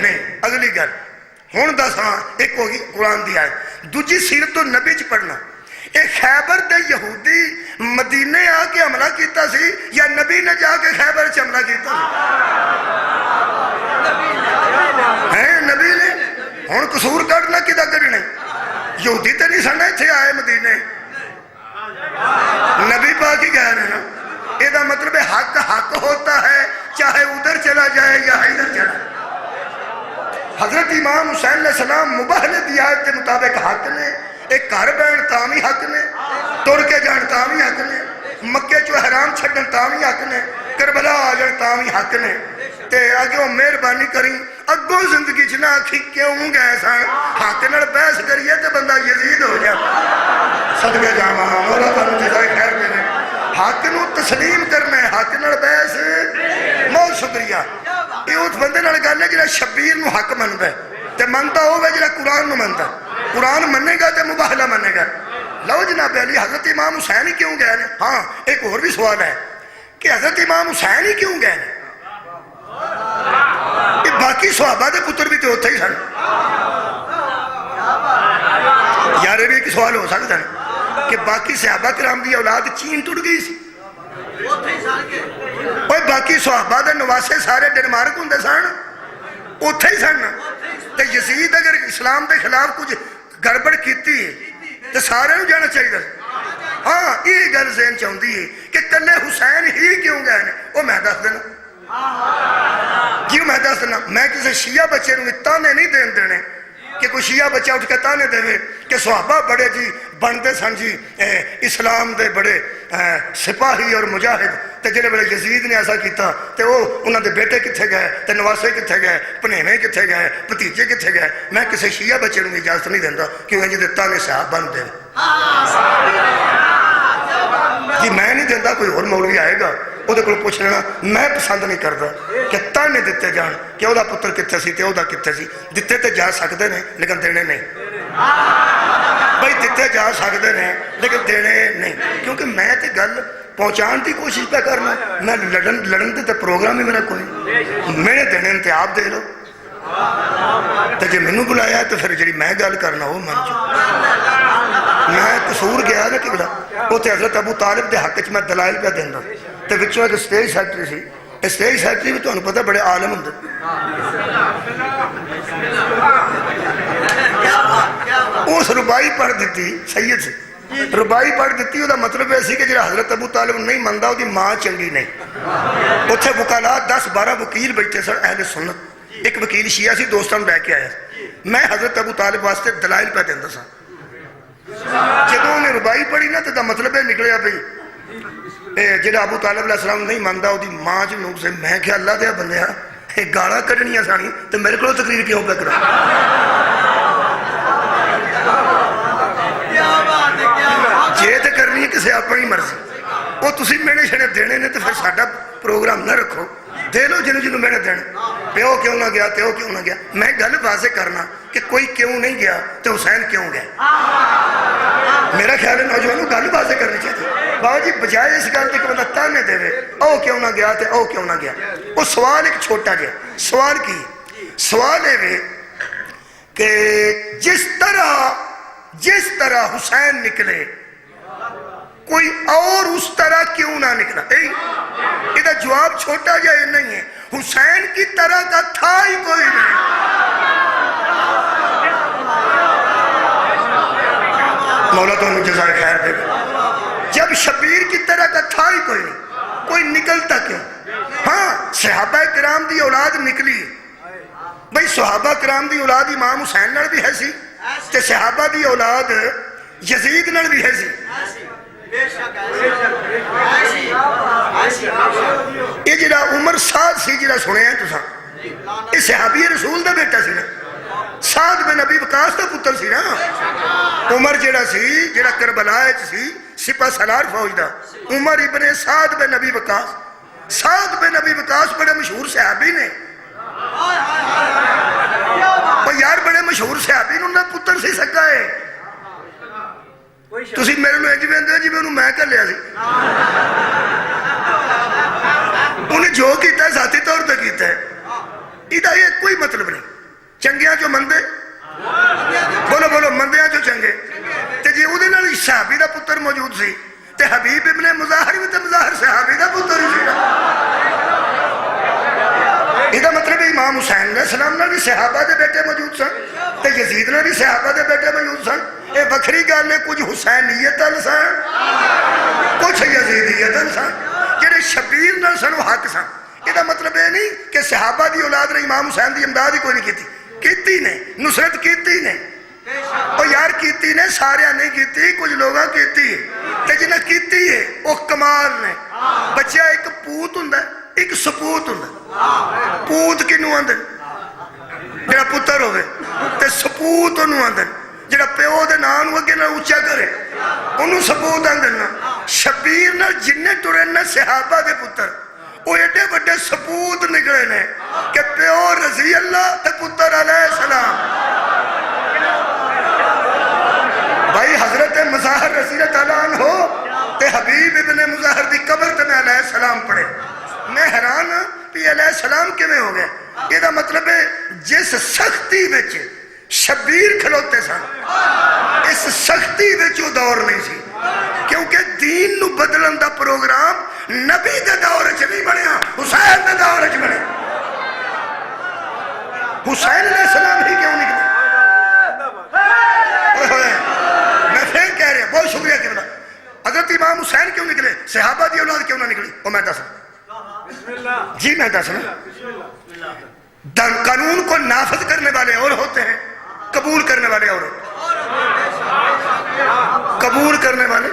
نہیں۔ اگلی گل ہن دساں، ایک ہوگی قرآن دی آیت، دوجی سیرت النبی چ پڑھنا۔ ایک خیبر دے یہودی مدینے آ کے حملہ کیتا سی یا نبی نے جا کے خیبر چ حملہ کیتا سی؟ نبی نے۔ ہن قصور کڈنا کدا کڈنا؟ یہودی تے نہیں سن ایتھے آئے مدینے، نبی پاک ہی گئے نا۔ یہ مطلب ہے حق حق ہوتا ہے چاہے ادھر چلا جائے یا ادھر چلا جائے۔ حضرت امام حسین علیہ السلام مباہلے دی آیت کے مطابق حق نے، ایک گھر بہن تامی حق نے، تر کے جان تامی حق نے، مکے چو حرام چھڑن تامی حق نے، کربلا آ جان تامی حق نے۔ تے اگوں مہربانی کریں اگوں زندگی چ نہ آکھی کیوں گئے سن، حق نال بحث کریے تے بندہ یزید ہو جائے۔ صدقے جاواں مولا تانوں جزائے خیر دے۔ حق نو تسلیم کرنا ہے، حق نال بحث۔ بہت شکریہ۔ یہ اس بندے نال گل ہے جڑا شبیر نو حق مندا ہے تے منتا ہوے جڑا قرآن نو مندا ہے۔ قرآن منے گا تے مباہلہ منے گا۔ لو جناب علی حضرت امام حسین ہی کیوں گئے نے؟ ہاں ایک اور بھی سوال ہے کہ حضرت امام حسین ہی کیوں گئے نے؟ یہ باقی صحابہ دے پتر بھی تو ہوتے ہی سن۔ یار یہ بھی ایک سوال ہو سکتا ہے کہ باقی صحابہ کرام دی اولاد چین ٹوٹ گئی سی، اور باقی صحابہ دے نواسے سارے ڈنمارک ہوندے سن، اوتھے ہی سن۔ تے یزید اگر اسلام دے خلاف کچھ گڑبڑ کیتی تو سارے نو جانا چاہیے۔ ہاں یہ گل ذہن چاہتی ہے کہ کلے حسین ہی کیوں گئے نے؟ وہ میں دس دینا کیوں؟ میں دس دینا، میں کسی شیعہ بچے نو تانے نہیں دین دینے کہ کوئی شیعہ بچہ اٹھ کے تانے دے کہ صحابہ بڑے جی بنتے سن جی اسلام دے بڑے سپاہی اور مجاہد، تے جڑے بڑے یزید نے ایسا کیتا تے وہ انہاں دے بیٹے کتھے گئے تے نواسے کتھے گئے، پنیویں کتھے گئے، بھتیجے کتھے گئے؟ میں کسی شیعہ بچے نو اجازت نہیں دیندا کہ وہ جی تانے صاحب بن دے جی، میں نہیں دینا۔ کوئی اور مولوی آئے گا وہ پوچھ لینا، میں پسند نہیں کرتا کہ تانے دیتے جان کہ وہ پتر کتنے سی تے وہ کتنے سی۔ دیتے تے جا سکتے ہیں لیکن دینے نہیں بھائی، دیتے جا سکتے ہیں لیکن دینے نہیں، کیونکہ میں تے گل پہنچان کی کوشش پہ کرنا۔ میں لڑن تے پروگرام ہی میرا کوئی، میں نے دینے تے آپ دے لو، تے جی مینوں بلایا تو پھر جی میں گل کرنا وہ من چو۔ میں قصور گیا نا کبلا اتنے حضرت ابو طالب دے حق میں دلائل پہ دینا، تے وچوں ایک سٹیج سیکٹری سی، سٹیج سیکٹری بھی تمہیں پتہ بڑے عالم ہوں۔ اس ربائی پڑھ دیتی سید سے، ربائی پڑھ دیتی، وہ مطلب ایسی کہ جڑا حضرت ابو طالب نہیں منتا وہ ماں چنگی نہیں۔ اتنے وکالات 10-12 وکیل بیٹھے سن اہل سنت، ایک وکیل شیعہ سی دوستوں لے کے آیا، میں حضرت ابو طالب واسطے دلائل پہ دینا سا۔ جدوں نے ربائی پڑھی نا تو مطلب یہ نکلیا بھائی جڑا ابو طالب علیہ السلام نہیں مانتا وہ ماں چ نوک سے۔ میں کہ اللہ دیا بندیا یہ گالاں کڈنیاں سانی تو میرے کو تقریر کیوں پہ کرا؟ جے تو کرنی ہے کسی اپنی مرضی، وہ تسی مینے شنے دینے نے تو پھر ساڈا پروگرام نہ رکھو، دے لو جنوں جنوں مینے دینے۔ پیو کیوں نہ گیا، تیو کیوں نہ گیا؟ میں گل واضح کرنا کہ کوئی کیوں نہیں گیا تو حسین کیوں گئے۔ میرا خیال ہے نوجوانوں گل واضح کرنی چاہیے۔ بابا جی بجائے اس گل کے بندہ تانے دے او کیوں نہ گیا تے او کیوں نہ گیا، وہ سوال ایک چھوٹا گیا۔ سوال کی سوال ہے کہ جس طرح حسین نکلے کوئی اور اس طرح کیوں نہ نکلا؟ یہ جواب چھوٹا جا یہ نہیں ہے، حسین کی طرح کا تھا ہی کوئی نہیں۔ مولا تو انہیں جزائے خیر دے گا۔ جب شبیر کی طرح کا تھا ہی کوئی نہیں، کوئی نکلتا کیوں؟ ہاں صحابہ کرام دی اولاد نکلی، بھئی صحابہ کرام دی اولاد امام حسین نال بھی ہے سی تے صحابہ دی اولاد یزید نال بھی ہے سی۔ یہ جڑا عمر سعد سی جڑا سنے ہیں تساں، یہ صحابی رسول دا بیٹا سی نا، سعد بن ابی وقاص دا پتر سی نا عمر جڑا سی جڑا کربلا وچ سی سپہ سالار فوج دا عمر ابن سعد بن ابی وقاص سعد بن ابی وقاص بڑے مشہور صحابی نے یار بڑے مشہور صحابی نے انہاں پتر سی سکا ہے تسی میرے لو انج ویندے جی انہوں میں کر لیا سی انہیں جو کیتا ہے ذاتی طور پہ کیتا ہے ادھا یہ کوئی مطلب نہیں چنگیاں جو مندے بولو بولو مندیاں جو چنگے تے جی او دے نال صحابی دا پتر موجود سی تے حبیب ابن مظاہر بھی تے مظاہر صحابی دا پتر ہی سی ادھا مطلب امام حسین علیہ السلام نے بھی صحابہ دے بیٹے موجود سن تے یزید نے بھی صحابہ دے بیٹے موجود سن اے بکھری گل ہے کچھ حسینیت ال سن کچھ یزیدیت ال سن جڑے شبیر نال سن وہ حق سن یہ مطلب یہ نہیں کہ صحابہ دی اولاد نے امام حسین دی امداد ہی کوئی نہیں کیتی نے نصرت کیتی نے اور یار کیتی نے سارے نہیں کیتی کچھ لوگاں کیتی ہے تے جنہیں کیتی ہے وہ کمال نے بچہ ایک پوت ہوندا ہے ایک سپوت ہوندا ہے پوت کنوں آندے جڑا پتر ہوئے تے سپوت انہوں آندے جڑا پیو دے نام نو اگے نہ اونچا کرے انہوں سپوت آندے نا شبیر نہ جننے ٹرے نہ صحابہ دے پتر وہ ایڈے بڑے سپوت نکلے نے کہ پیو رضی اللہ تے پتر علیہ السلام بھائی حضرت مظاہر رضی اللہ تعالیٰ عنہ ہو تے حبیب ابن مظاہر دی قبر تے میں علیہ السلام پڑھے میں حیران بھی علیہ السلام کیویں ہو گئے یہ دا مطلب ہے جس سختی وچ شبیر کھلوتے سن اس سختی وچ وہ دور نہیں سی کیونکہ دین نو بدلن دا پروگرام نبی دے دور وچ نہیں بنیا حسین دے دور وچ بنے حسین علیہ السلام ہی کیوں نکلے میں پھر کہہ رہا بہت شکریہ کہ حضرت امام حسین کیوں نکلے صحابہ دی اولاد کیوں نہ نکلی وہ میں دس جی میں دس قانون کو نافذ کرنے والے اور ہوتے ہیں قبول کرنے والے اور قبول کرنے والے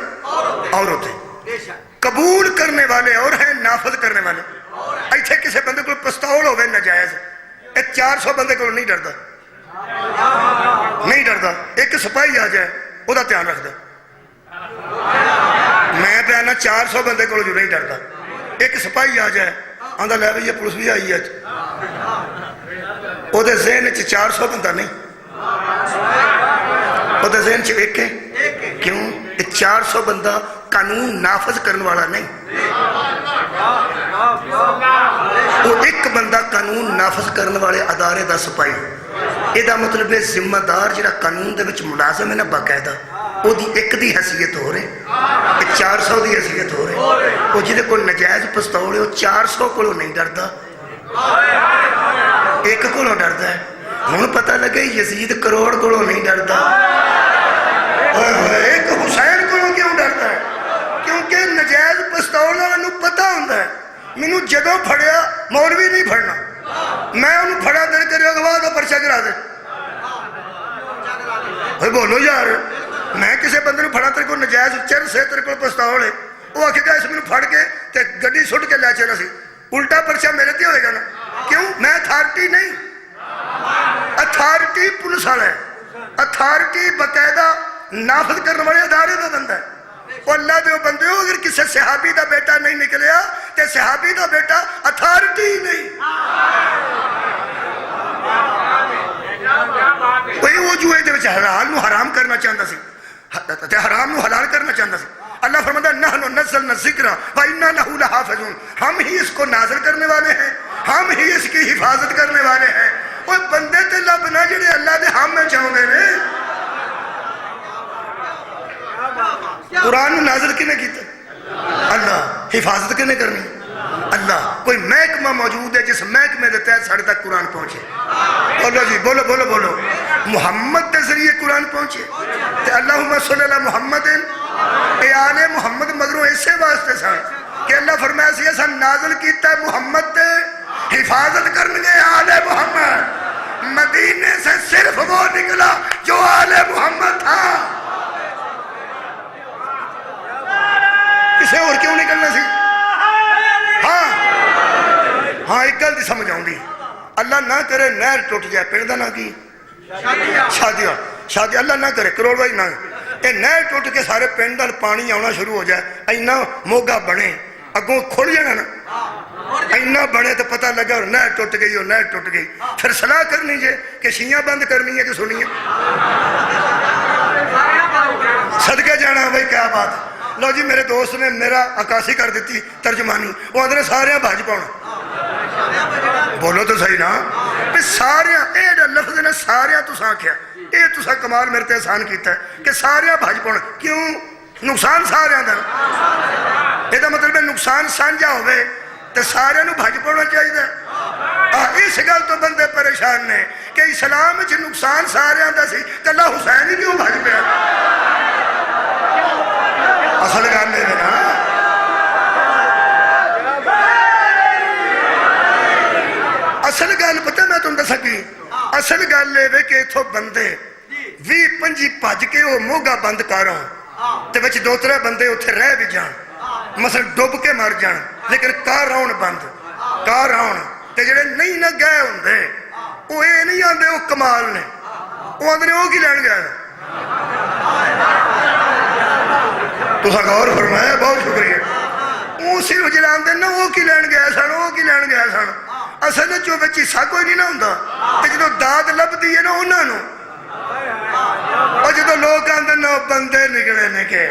اور ہوتے ہیں قبول کرنے والے اور ہیں نافذ کرنے والے ایتھے کسی بندے کو پستول ہوئے ناجائز ایک 400 بندے کو نہیں ڈردا نہیں ڈردا ایک سپاہی آ جائے وہ دا دھیان رکھ دے میں پہنا 400 بندے کو جو نہیں ڈردا ایک سپاہی آ جائے آندھا لے بھی یہ پولیس بھی آئی ہے وہ دے ذہن چ 400 بندہ نہیں وہ دے ذہن چ ایک ہے کیوں 400 بندہ قانون نافذ کرنے والا نہیں وہ ایک بندہ قانون نافذ کرنے والے ادارے دا سپاہی یہ دا مطلب ہے ذمہ دار جڑا قانون دے وچ ملازم ہے نا باقاعدہ وہ دی ایک دی حیثیت ہو رہے 400 دی حیثیت ہو رہے وہ جدے کو نجائز پستول ہے وہ 400 کو نہیں ڈردا ایک کو ڈردا ہے ہوں پتہ لگے یزید کروڑ کو نہیں ڈردا ایک حسین کو کیوں ڈردا ہے کیونکہ نجائز پستول انہوں پتہ ہوندہ ہے مینوں جدوں پھڑیا مولوی نہیں پھڑنا میں انہوں پھڑا دے کر اغوا دا پرچہ کرا دے بولو یار میں کسی بندے پھڑا تیرے کو نجائز چر سے تیرے کو پستول ہے وہ آکھے گا اس میں پھڑ کے تے گڈی سٹ کے لے چلا سی الٹا پرچہ میرے تے ہوئے گا نا کیوں میں اتھارٹی نہیں اتھارٹی پولیس والا ہے اتھارٹی باقاعدہ نافذ کرنے والے ادارے دا بندہ ہے وہ اللہ دے بندے ہو اگر کسی صحابی دا بیٹا نہیں نکلیا تے صحابی دا بیٹا اتھارٹی نہیں وہی وہ جو ہے دے حلال نو حرام کرنا چاہتا سی تے حرام نو حلال کرنا چاہتا سی اللہ فرماتا ہے نحن نزلنا الذکر وَإِنَّا لَهُ لَحَافِظُونَ ہم ہی اس کو نازل کرنے والے ہیں ہم ہی اس کی حفاظت کرنے والے ہیں وہ بندے تے لب نہ جڑے اللہ دے ہم میں چاہوں گے نے قرآن نازل کنے کیتا اللہ حفاظت کنے کرنی اللہ کوئی محکمہ موجود ہے جس محکمے دے تحت ساڑھے تک قرآن پہنچے بولو جی بولو بولو بولو محمد کے ذریعے قرآن پہنچے تے اللہم صلی اللہ محمد اے آل محمد مگروں ایسے واسطے سا کہ اللہ فرمایا سی ایسا نازل کیتا ہے محمد تے حفاظت کرنگے آل محمد مدینے سے صرف وہ نکلا جو آل محمد تھا اسے اور کیوں نکلنا سی ہاں ایک گل دی سمجھ آؤں دی اللہ نہ کرے نہر ٹوٹ جائے پیڑ دا نہ کی شادی اللہ نہ کرے کروڑ بھائی نہ یہ نہر ٹوٹ کے سارے پنڈ وال پانی آنا شروع ہو جائے اینا موگا بنے اگوں کھل جانا نا اینا بنے تو پتہ لگا اور نہر ٹوٹ گئی اور نہر ٹوٹ گئی پھر صلاح کرنی جے کہ شیعہ بند کرنی ہے کہ سنیے صدقے جانا بھائی کیا بات لو جی میرے دوست نے میرا عکاسی کر دیتی ترجمانی وہ اندر سارے بھاج پاؤنا بولو تو صحیح نا سارے اے لفظ نے سارے تو ساکھیا اے تو سا کمال میرے تے احسان کیتا ہے کہ سارے بھاج پاؤنا کیوں نقصان سارے اندر یہ مطلب ہے نقصان سانجا ہوئے تو سارے نو بھاج پاؤنا چاہیے اس گل تو بندے پریشان نے کہ اسلام چ نقصان سارے اندر سی تو اللہ حسین ہی کیوں بھاج پیا اصل گل ہے نا اصل گل پتہ میں تم دسا کی اصل گل ہے کہ اتھوں بندے 20-25 بھج کے وہ موگا بند کر تے وچ 2-3 بندے اتھے رہ بھی جان مثلا ڈب کے مر جان لیکن کار آن بند کار آن تے جڑے نہیں نہ گئے ہوندے وہ یہ نہیں آندے وہ کمال نے وہ آندے وہ کی لین گئے تو سا غور فرمایا بہت شکریہ وہ صرف جڑے آندے نا وہ کی لین گئے سن وہ کی لین گئے سن اصل جو بچی سا کوئی نہیں نہ ہوندا تے جدو داد لب دی ہے نا انہاں نو اور جدو لوگ آندے نا بندے نکلے نے کے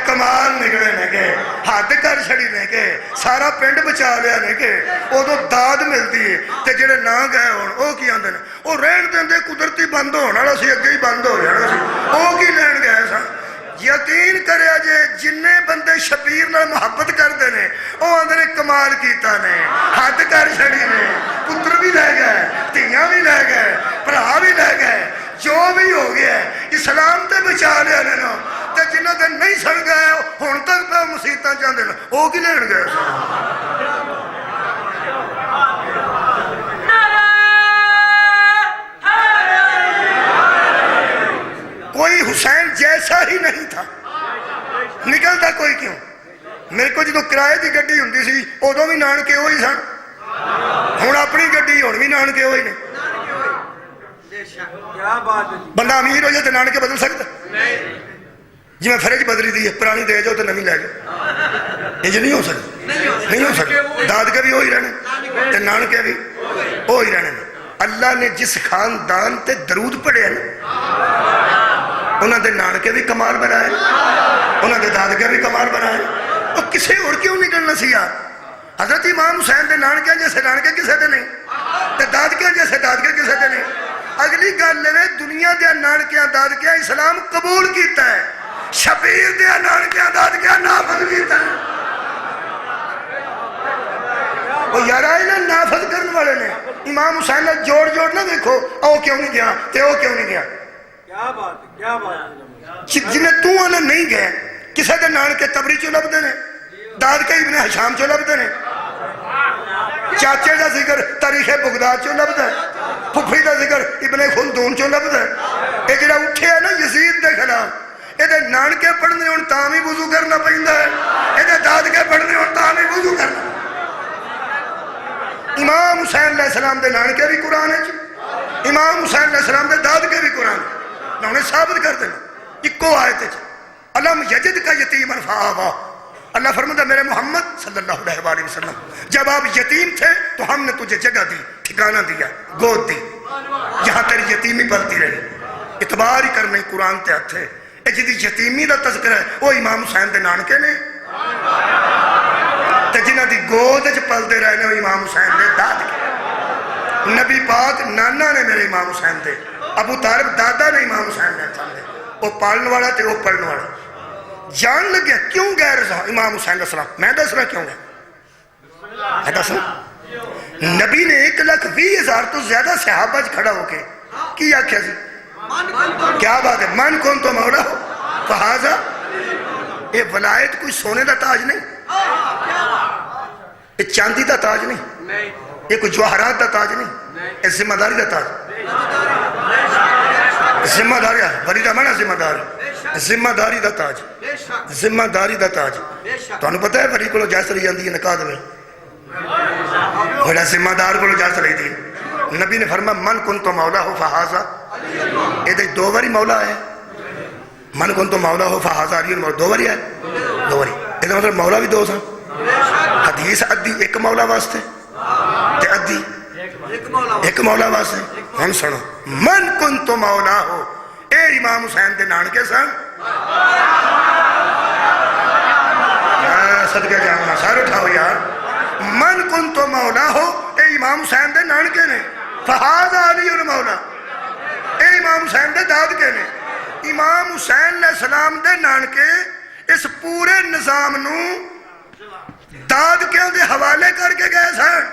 کمال نکلے نے کے حد کر چھڑی نے کے سارا پنڈ بچا لیا نے کے ادو داد ملتی ہے تے جڑے نہ گئے ہون او کی آندے نے او رہن دیندے قدرتی بند ہونا والا سی اگے ہی بند ہو جانا سی او کی لین گئے سن یقین کرے جے جننے بندے شبیر نال محبت کرتے نے او آندے نے کمال کیتا نے حد کر چھڑی نے پتر بھی لے گئے تیاں بھی لے گئے بھرا بھی لے گئے جو بھی ہو گیا ہے اسلام تے بچا لیا لینا تے جنہ تے نہیں سڑ گئے ہون تک پہ مسیطہ چاہتے ہیں وہ کی لین گئے کوئی حسین جیسا ہی نہیں تھا نکلتا کوئی کیوں میرے کو جدو کرائے دی گڈی ہوندی سی ادو بھی نانکے وہی سن ہن اپنی گڈی ہن بھی نانکے وہی نے بندہ امیر ہو جائے تو نانکے بدل سکتا جی میں فریج بدلی دی ہے پرانی دے جاؤ تو نمی لے جاؤ یہ نہیں ہو سکتا نہیں ہو سکتا داد کے بھی وہی رہنے تے نانکے بھی وہی رہنے اللہ نے جس خاندان تے درود پڑھے انہوں نے نانکے بھی کمال بنائے انہوں نے دادکے بھی کمال بنائے اور کسے اور کیوں نکلنا سی یار حضرت امام حسین دے نانکے جیسے نانکے کسے دے نہیں تے دادکے جیسے دادکے کسے دے نہیں اگلی گل لے دنیا دیا نانکیاں دادکیاں اسلام قبول کیتا ہے شبیر دیا نانکیاں دادکیاں نافذ کیتا ہے وہ یارا انہیں نافذ کرنے والے نے امام حسین نے جوڑ نہ دیکھو او کیوں نہیں گیا تے او کیوں نہیں گیا کیا بات جنہیں تو آنے نہیں گئے کسے دے نانکے تبری چو لب دینے دادکے ابن حشام چو لب دینے چاچے دا ذکر تاریخ بغداد چو لب دے پھپھی دا ذکر ابن خلدون چو لب دے یہ جڑا اٹھے ہے نا یزید دے خلاف یہ دے نانکے پڑھنے ہون تامی وضو کرنا پہندہ ہے یہ دے دادکے پڑھنے ہون تامی وضو کرنا امام حسین علیہ السلام دے نانکے بھی قرآن ہے امام حسین علیہ السلام دے دادکے بھی قرآن ہے نہ انہیں ثابت کر دینا اکو آیت ہے علم یجد کا یتیم فآوا اللہ فرماتا میرے محمد صلی اللہ علیہ وسلم جب آپ یتیم تھے تو ہم نے تجھے جگہ دی ٹھکانہ دیا گود دی جہاں تیری یتیمی پلتی رہی اعتبار ہی کرنے قرآن تے ہتھے اے جدی یتیمی دا تذکرہ ہے وہ امام حسین دے نانکے نے تے جنہ دی گود چ پلتے رہنے وہ امام حسین دے دادکے نبی پاک نانا نے میرے امام حسین دے ابو طالب دادا نے امام حسین نے تھا وہ پالن والا تے وہ پڑھن والا جان لگیا کیوں گئے رضا امام حسین علیہ السلام میں دس رہا کیوں گئے میں دس رہا نبی نے 1,20,000 تو زیادہ صحابہ کھڑا ہو کے کی آکھیا سی کیا بات ہے من کون تو مولا ہو فہذا یہ ولایت کوئی سونے دا تاج نہیں یہ چاندی دا تاج نہیں یہ کوئی جواہرات دا تاج نہیں یہ ذمہ داری دا تاج ذمہ داری بڑی دا مانا ذمہ داری دا تاج ذمہ داری دا تاج تو انہوں پتہ ہے بڑی کو جائز رہی جاندی ہے نکاح دے بڑا ذمہ دار کو جائز رہی تھی نبی نے فرمایا من کن تو مولا ہو فہذا، یہ دو باری مولا ہے، من کن تو مولا ہو فہذا علی مولا، دو باری ہے، دو باری، یہ مطلب مولا بھی دو سن، حدیث ادھی ایک مولا واسطے تے ادھی ایک مولا واسطے۔ ہم سنو، من کن تو مولا ہو، اے امام حسین دے نانکے سن، صدقے جاؤں سارے اٹھاؤ یار، من کن تو مولا ہو، اے امام حسین دے نانکے نے، فہذا علی مولا، اے امام حسین دے دادکے نے۔ امام حسین علیہ السلام دے نانکے اس پورے نظام نو دادکیاں دے حوالے کر کے گئے سن۔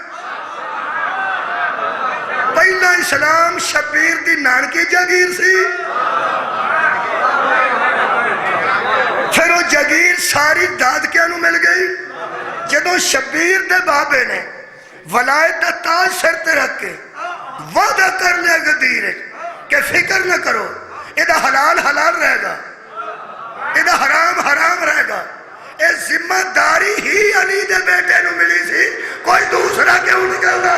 پہلا اسلام شبیر دی نانکی جاگیر سی، پھر وہ جاگیر ساری دادکیاں نو مل گئی۔ جدوں شبیر دے بابے نے ولایت دا تاج سر تے رکھ کے وعدہ کر لیا غدیر کہ فکر نہ کرو، یہ حلال حلال رہے گا، یہ حرام حرام رہے گا، یہ ذمہ داری ہی علی دے بیٹے نو ملی سی، کوئی دوسرا کیوں نکلدا؟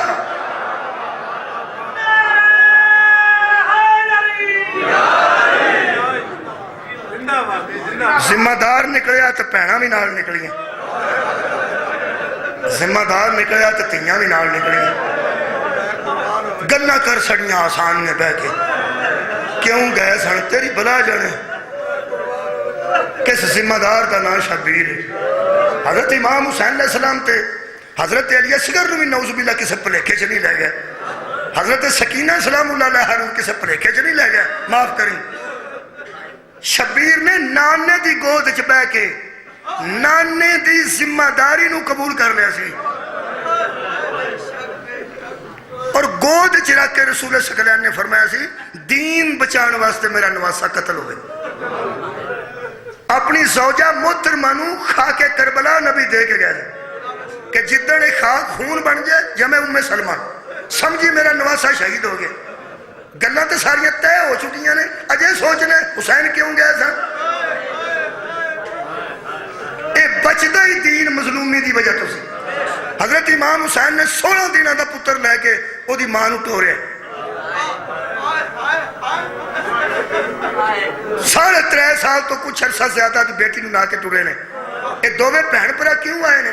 ذمہ دار نکلیا تو بھیناں بھی نال نکلیاں، ذمہ دار نکلیا تو تیاں بھی نال نکلیاں، گلاں کر سڑیاں آسان نے بہ کے، کیوں گئے سن تیری بلا جانے، کس ذمہ دار دا نام شبیر ہے۔ حضرت امام حسین علیہ السلام تے حضرت علی اصغر نو بھی نعوذ باللہ کسے پلیکھے چ نہیں لے گئے، حضرت سکینہ سلام اللہ علیہ نو کسے پلیکھے چ نہیں لے گئے، معاف کریں۔ شبیر نے نانے دی گود چ بہ کے نانے دی ذمہ داری نو قبول کر لیا سی، اور گود چ رکھ کے رسول ثقلین نے فرمایا سی دین بچان واسطے میرا نواسا قتل ہوئے۔ اپنی زوجہ محترمہ نو خاک کربلا نبی دے کے گئے کہ جدن ایک خاک خون بن جائے جمع ام سلمہ، سمجھی میرا نواسا شہید ہو گئے۔ گلاں تے ساریاں طے ہو چکیاں نے، اجے سوچنے حسین کیوں گئے سن؟ اے بچدا ہی دین مظلومی دی وجہ تو سی۔ حضرت امام حسین نے 16 دنوں دا پتر لے کے او دی ماں نو ٹوریا، 3.5 سال تو کچھ عرصہ زیادہ دی بیٹی نو لا کے ٹورے نے۔ اے دوویں بہن بھرا کیوں آئے نے؟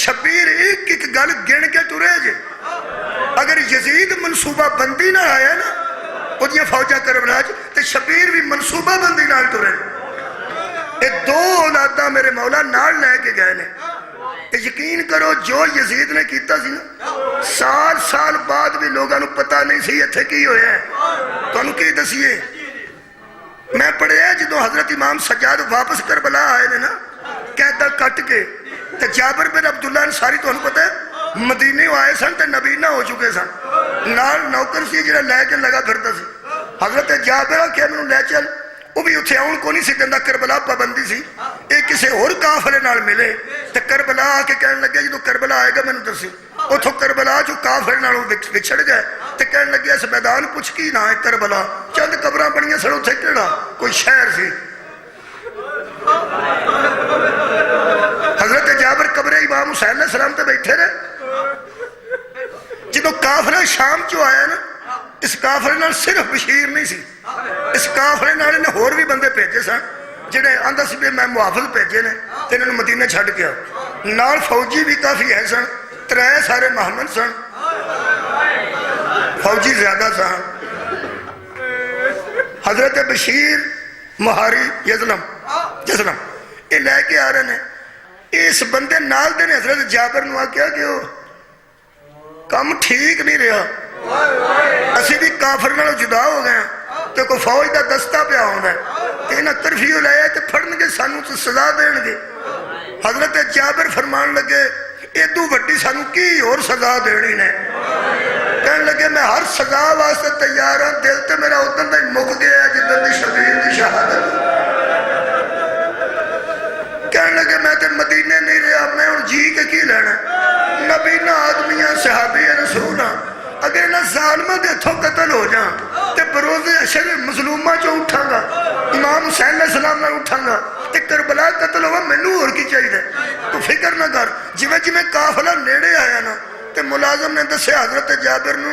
شبیر ایک ایک گل گن کے ٹورے جے۔ اگر یزید منصوبہ بندی نہ آیا نا وہ دیا فوجہ کربلا تے شبیر بھی منصوبہ بندی نال ٹورے۔ اے 2 اولادہ میرے مولا نال لے کے گئے نے۔ یقین کرو جو یزید نے کیتا سی نا، سال بعد بھی لوگاں نو پتہ نہیں سی ایتھے کی ہویا ہے۔ تو انہوں کی دسیے، میں پڑھے ہیں جدو حضرت امام سجاد واپس کربلا آئے نے نا قیدہ کٹ کے، تے جابر بن عبداللہ انصاری تو انہوں پتہ ہے مدینے آئے سن تے نبینہ ہو چکے سن، نال نوکر سی جڑا لے کے لگا پھرتا سی۔ حضرت جابر کہ انہوں لے چل، وہ بھی اتھے آن کو نہیں سی دندا، کربلا پابندی سی۔ ایک کسے اور کافرے نال ملے تے کربلا آ کے کہنے لگے جدو کربلا آئے گا میں نے دسی، اتھو کربلا جو کافر نالوں وچھڑ گئے تے کہنے لگے اس میدان پوچھ کی نہ ہے کربلا، چند قبراں بنیاں سن اتھے کیڑا کوئی شہر سی۔ حضرت جابر قبر امام حسین علیہ السلام تے بیٹھے رہے۔ جدو کافرہ شام چو آیا نا، اس کافرے نال صرف بشیر نہیں سی، اس کافرے نال نے اور بھی بندے بھیجے سن جنہیں آندا سی میں محافظ بھیجے نے تے انہوں نے مدینے چھڈ کے آؤ۔ نال فوجی بھی کافی ہے سن، 3 سارے محمد سن، فوجی زیادہ سن۔ حضرت بشیر مہاری یزلم یہ لے کے آ رہے ہیں، اس بندے نال دے نے حضرت جابر نو آکھیا کہ وہ کم ٹھیک نہیں رہا، اسی بھی کافر نالوں جدا ہو گئے تو کوئی فوج دا دستہ پہ آؤں ہے کہ انہاں ترفیو لے آئے تو پھڑن گے سانو تو سزا دین گے۔ حضرت جابر فرمان لگے ایدو وڈی سانو کی اور سزا دینی نے؟ کہنے لگے میں ہر سزا واسطے تیار ہوں، دل تے میرا ادن دا مک گیا ہے جدن دی شبیر دی شہادت۔ کہنے لگے میں تے مدینے نہیں رہا، میں ان جی کے کی لینا، نبی نہ آدمیاں صحابی رسول ہاں، اگر نہ ظالمہ دے تھو قتل ہو جاں تے بروز اشر مظلومہ جو اٹھاں گا، امام حسین علیہ السلام میں اٹھاں گا تے کربلا قتل ہوا میں نور کی چاہیے۔ تو فکر نہ کر، جی میں کافلہ نیڑے آیا نا تے ملازم نے دسے حضرت جابر نو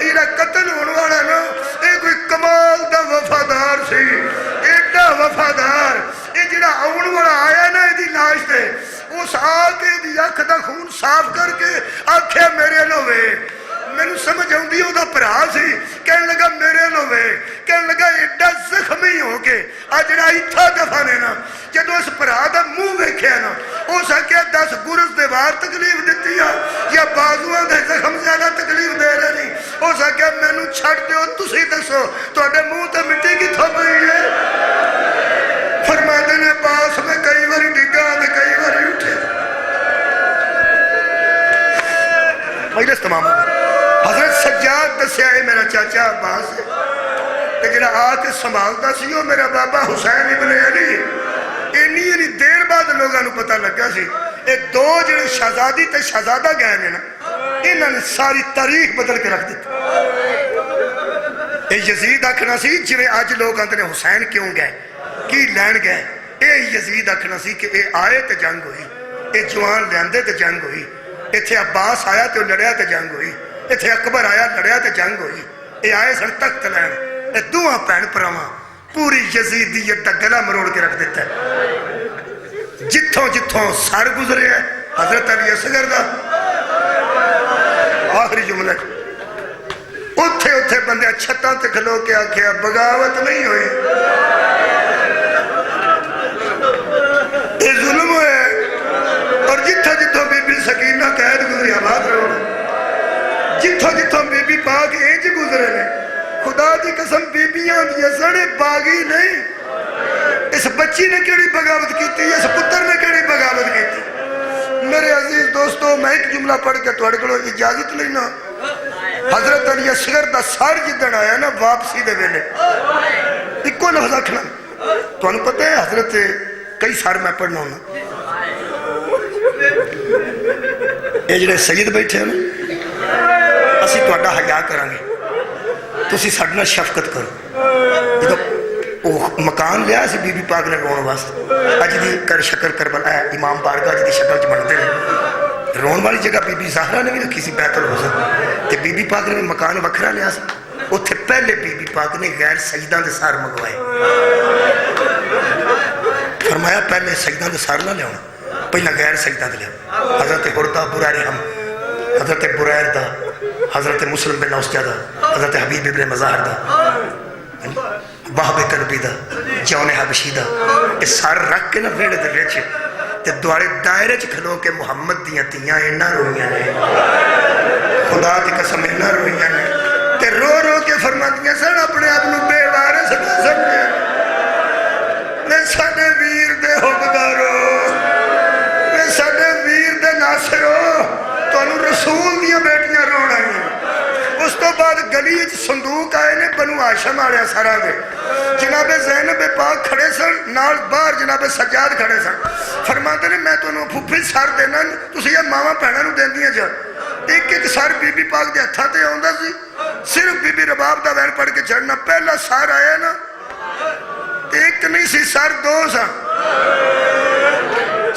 یہ قتل ہونے والا نا یہ کوئی کمال دا وفادار سی ایڈا وفادار یہ جڑا آن والا آیا نا یہ لاش تے اس آ کے دی اکھ دا خون صاف کر کے آکھیا میرے لو ویکھ مینوں سمجھ آؤندی او دا بھرا سی کہن لگا میرے لو ویکھ کہن لگا ایڈا زخمی ہو کے آ جڑا ایتھا دفن ہے نا جدو اس بھرا دا منہ ویکھیا نا اس آکھیا 10 گرز دے وار تکلیف دتی آ یا بازواں دے زخم زیادہ تکلیف دے رہے نہیں اس آکھیا مینوں چھڈ دیو تسی دسو تواڈے منہ تے مٹی کتھوں پئی ہے فرماتے نے باس میں کئی باری ڈگا تے کئی باری اٹھے مجلس تمام ہو گئی حضرت سجاد دسیا ہے میرا چاچا عباس ہے کہ جڑا آ کے سنبھالتا سی وہ میرا بابا حسین ابن علی اینی دیر بعد لوگوں کو پتہ لگا سی یہ دو جڑے شہزادی تے شہزادہ گئے نے نا انہوں نے ساری تاریخ بدل کے رکھ دیتا یہ یزید آکھنا سی جویں اج لوگ آندے نے حسین کیوں گئے کی لین گئے یہ یزید آکھنا سی کہ یہ آئے تے جنگ ہوئی یہ جوان لیندے تے جنگ ہوئی ایتھے عباس آیا تے لڑیا تے جنگ ہوئی ایتھے اکبر آیا لڑیا تے جنگ ہوئی یہ آئے سن تخت لین یہ دوہاں بھین بھراواں پوری یزیدیت دا گلا مروڑ کے رکھ دیتا ہے جتھوں جتھوں سر گزرے ہے حضرت علی اصغر دا آخری جملہ اتھے اتھے بندے چھتاں تے کھلو کے آکھیا بغاوت نہیں ہوئی یہ ظلم ہے اور جتھوں جتھوں بی بی سکینہ قید گزری آباد رہو جتھوں جتھوں بی بی پاک اینج گزرے نے خدا دی قسم بی بیاں دیا سڑے باغی نہیں اس بچی نے کیڑی بغاوت کی تھی اس پتر نے کیڑی بغاوت کی تھی میرے عزیز دوستو میں ایک جملہ پڑھ کے توڑ کرو اجازت لینا حضرت علی اصغر دا سر جدن آیا نا واپسی دے ویلے ایکو لفظ آکھنا تو انہوں پتہ ہے حضرت کئی سار میں پڑھنا ہونا یہ جڑے سید بیٹھے ہیں نا اسی تو اڈا حیاء کرانگے تو اسی ساڑھنا شفقت کرو جدو مکان لیا اسی بی بی پاک نے رون واسطے اج دی کر شکر کربلا امام بارگاہ اج دی شکل چ بنتے ہیں رون والی جگہ بی بی زہرا نے بھی رکھی سی بیت الحسن تے بی بی پاک نے مکان وکھرا لیا سی اتھے پہلے بی بی پاک نے غیر سجدہ دے سار منگوائے فرمایا پہلے سجدہ دے سار نہ لے ہونا پہلا غیر سجدہ دے لے ہونا حضرت حردہ براری ہم حضرت برائر دا حضرت مسلم بن نوسجہ دا حضرت حبیب ابن مظاہر دا وحب قلبی دا جون حبشی دا اس سار رکھ کے نا ویڑے دے ویچے تے دوارے دائرے چ کھلو کے محمد دیاں تیاں اینا رویاں نے خدا دی قسم اینا رویاں نے تے رو رو کے فرما دیاں سن اپنے آپ نو بے وارث نہ سمجھے میں ساڈے ویر دے حقدارو میں ساڈے ویر دے ناصرو تانوں رسول دیاں بیٹیاں روڑ آئیں اس تو بعد گلی صندوق آئے نے بنو ہاشم آڑے سارا دے جناب زینب پاک کھڑے سن نال باہر جناب سجاد کھڑے سن فرماتے نے میں تو انہوں پھوپھی سار دینا تسی یہ ماما پہنا نو دین دیا جا ایک ایک سار بی بی پاک دے ہتھاں تے آندا سی صرف بی بی رباب دا وین پڑھ کے چڑھنا پہلا سار آیا نا ایک نہیں سی سار دو سا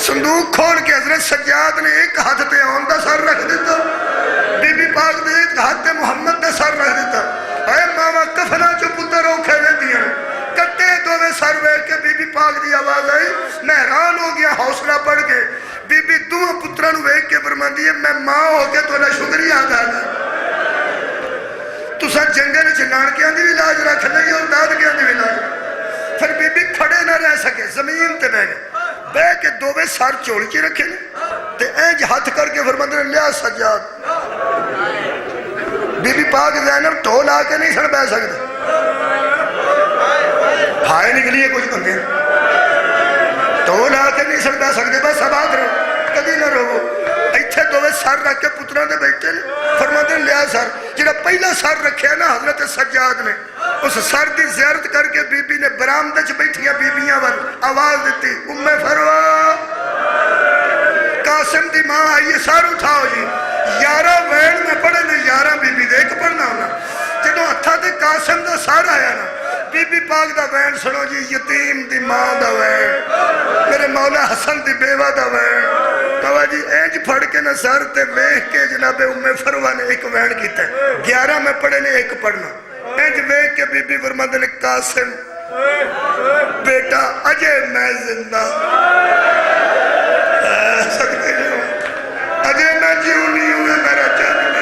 صندوق کھول کے حضرت سجاد نے ایک ہاتھ تے آندا سار رکھ دیتا بی بی پاک دے ایک ہاتھ تے محمد دے سار رکھ دیتا اے ماما کفنا جو پتر اوکھے دے دیا کٹے دوے سر ویک کے بی بی پاک دی آواز آئی میں حیران ہو گیا حوصلہ پڑھ کے بی بی دو پتران ویک کے فرمان دیئے میں ماں ہو کے تو نہ شکریہ ادا دا تو سا جنگل چنان کے اندھی بھی لاج رکھ لئی اور داد کے اندھی بھی لاج پھر بی بی کھڑے نہ رہ سکے زمین تے بے گئے بے کے دوے سار چوڑ کے رکھے تے اینج ہاتھ کر کے فرمان دیئے لیا سجاد بی بی پاک زینب ٹھول آکے نہیں سن بے سکتے بھائی نکلیے کچھ بندے ٹھول آکے نہیں سن بے سکتے بس آباد رہو کدی نہ رہو ایتھے دوے سر رکھ کے پتران دے بیٹھے فرماتے ہیں لیا سر جنہا پہلا سر رکھے نا حضرت سجاد نے اس سر دی زیارت کر کے بی بی نے برامدچ بیٹھیاں بی بیاں وال آواز دیتی ام فروا قاسم دی ماں آئیے سار اٹھاؤ جی 11 وین میں پڑھے نے 11 بی بی دے ایک پڑھنا ہونا جنہوں ہتھا دے قاسم دا سار آیا نا بی بی پاک دا وین سنو جی یتیم دی ماں دا وین میرے مولا حسن دی بیوہ دا وین بابا جی اینج پھڑ کے نہ سر تے ویکھ کے جناب ام فروہ نے ایک وین کیتا ہے 11 میں پڑھے نے ایک پڑھنا اینج ویکھ کے بی بی فرماندے نے قاسم بیٹا اجے میں زندہ اجے میں جیوں نہیں ہوں میرا چاند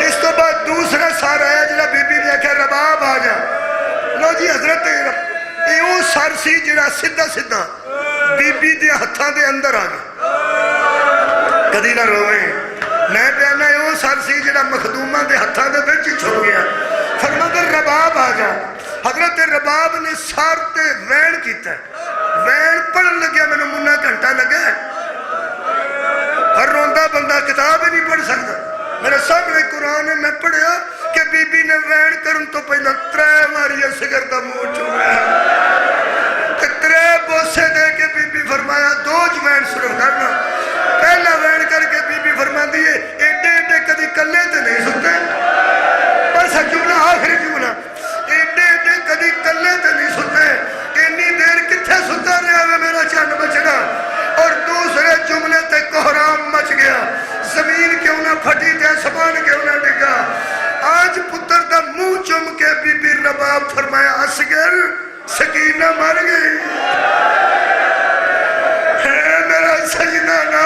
اس تو بعد دوسرا سارا ہے جناب بی بی نے کہا رباب آ جا لو جی حضرت ایو سر سی جڑا سیدھا سیدھا بی بی دے ہتھاں دے اندر آ گیا کدی نہ روئے میں پیانا ایو سر سی جڑا مخدومہ دے ہتھاں دے وچ چھڑ گیا فرماتا رباب آ جا حضرت رباب نے سار تے وین کیتا ہے وین پڑھن لگیا میں نے منہ گھنٹہ لگا ہے ہر روندہ بندہ کتاب ہی نہیں پڑھ سکتا میرے سامنے قرآن میں پڑھیا کہ بی بی نے وین کرن تو پہلا 3 ماری اصغر دا منہ چومیا 3 بوسے دے کے بی بی فرمایا 2 وین شروع کرنا پہلا وین کر کے بی بی فرما دیئے ایڈے ایڈے کدی کلے تے نہیں سکتے بس جملہ آخری جملہ ایڈے ایڈے کدی کلے تے نہیں سکتے اتنی دیر کتھے ستا رہا ہے میرا چند بچنا اور دوسرے جملے تے کوہرام مچ گیا زمین کیوں نہ پھٹی تے آسمان کیوں نہ ڈگا آج پتر دا منہ چم کے بی بی رباب فرمایا اصغر سکینہ مر گئی ہے میرا سجدہ نہ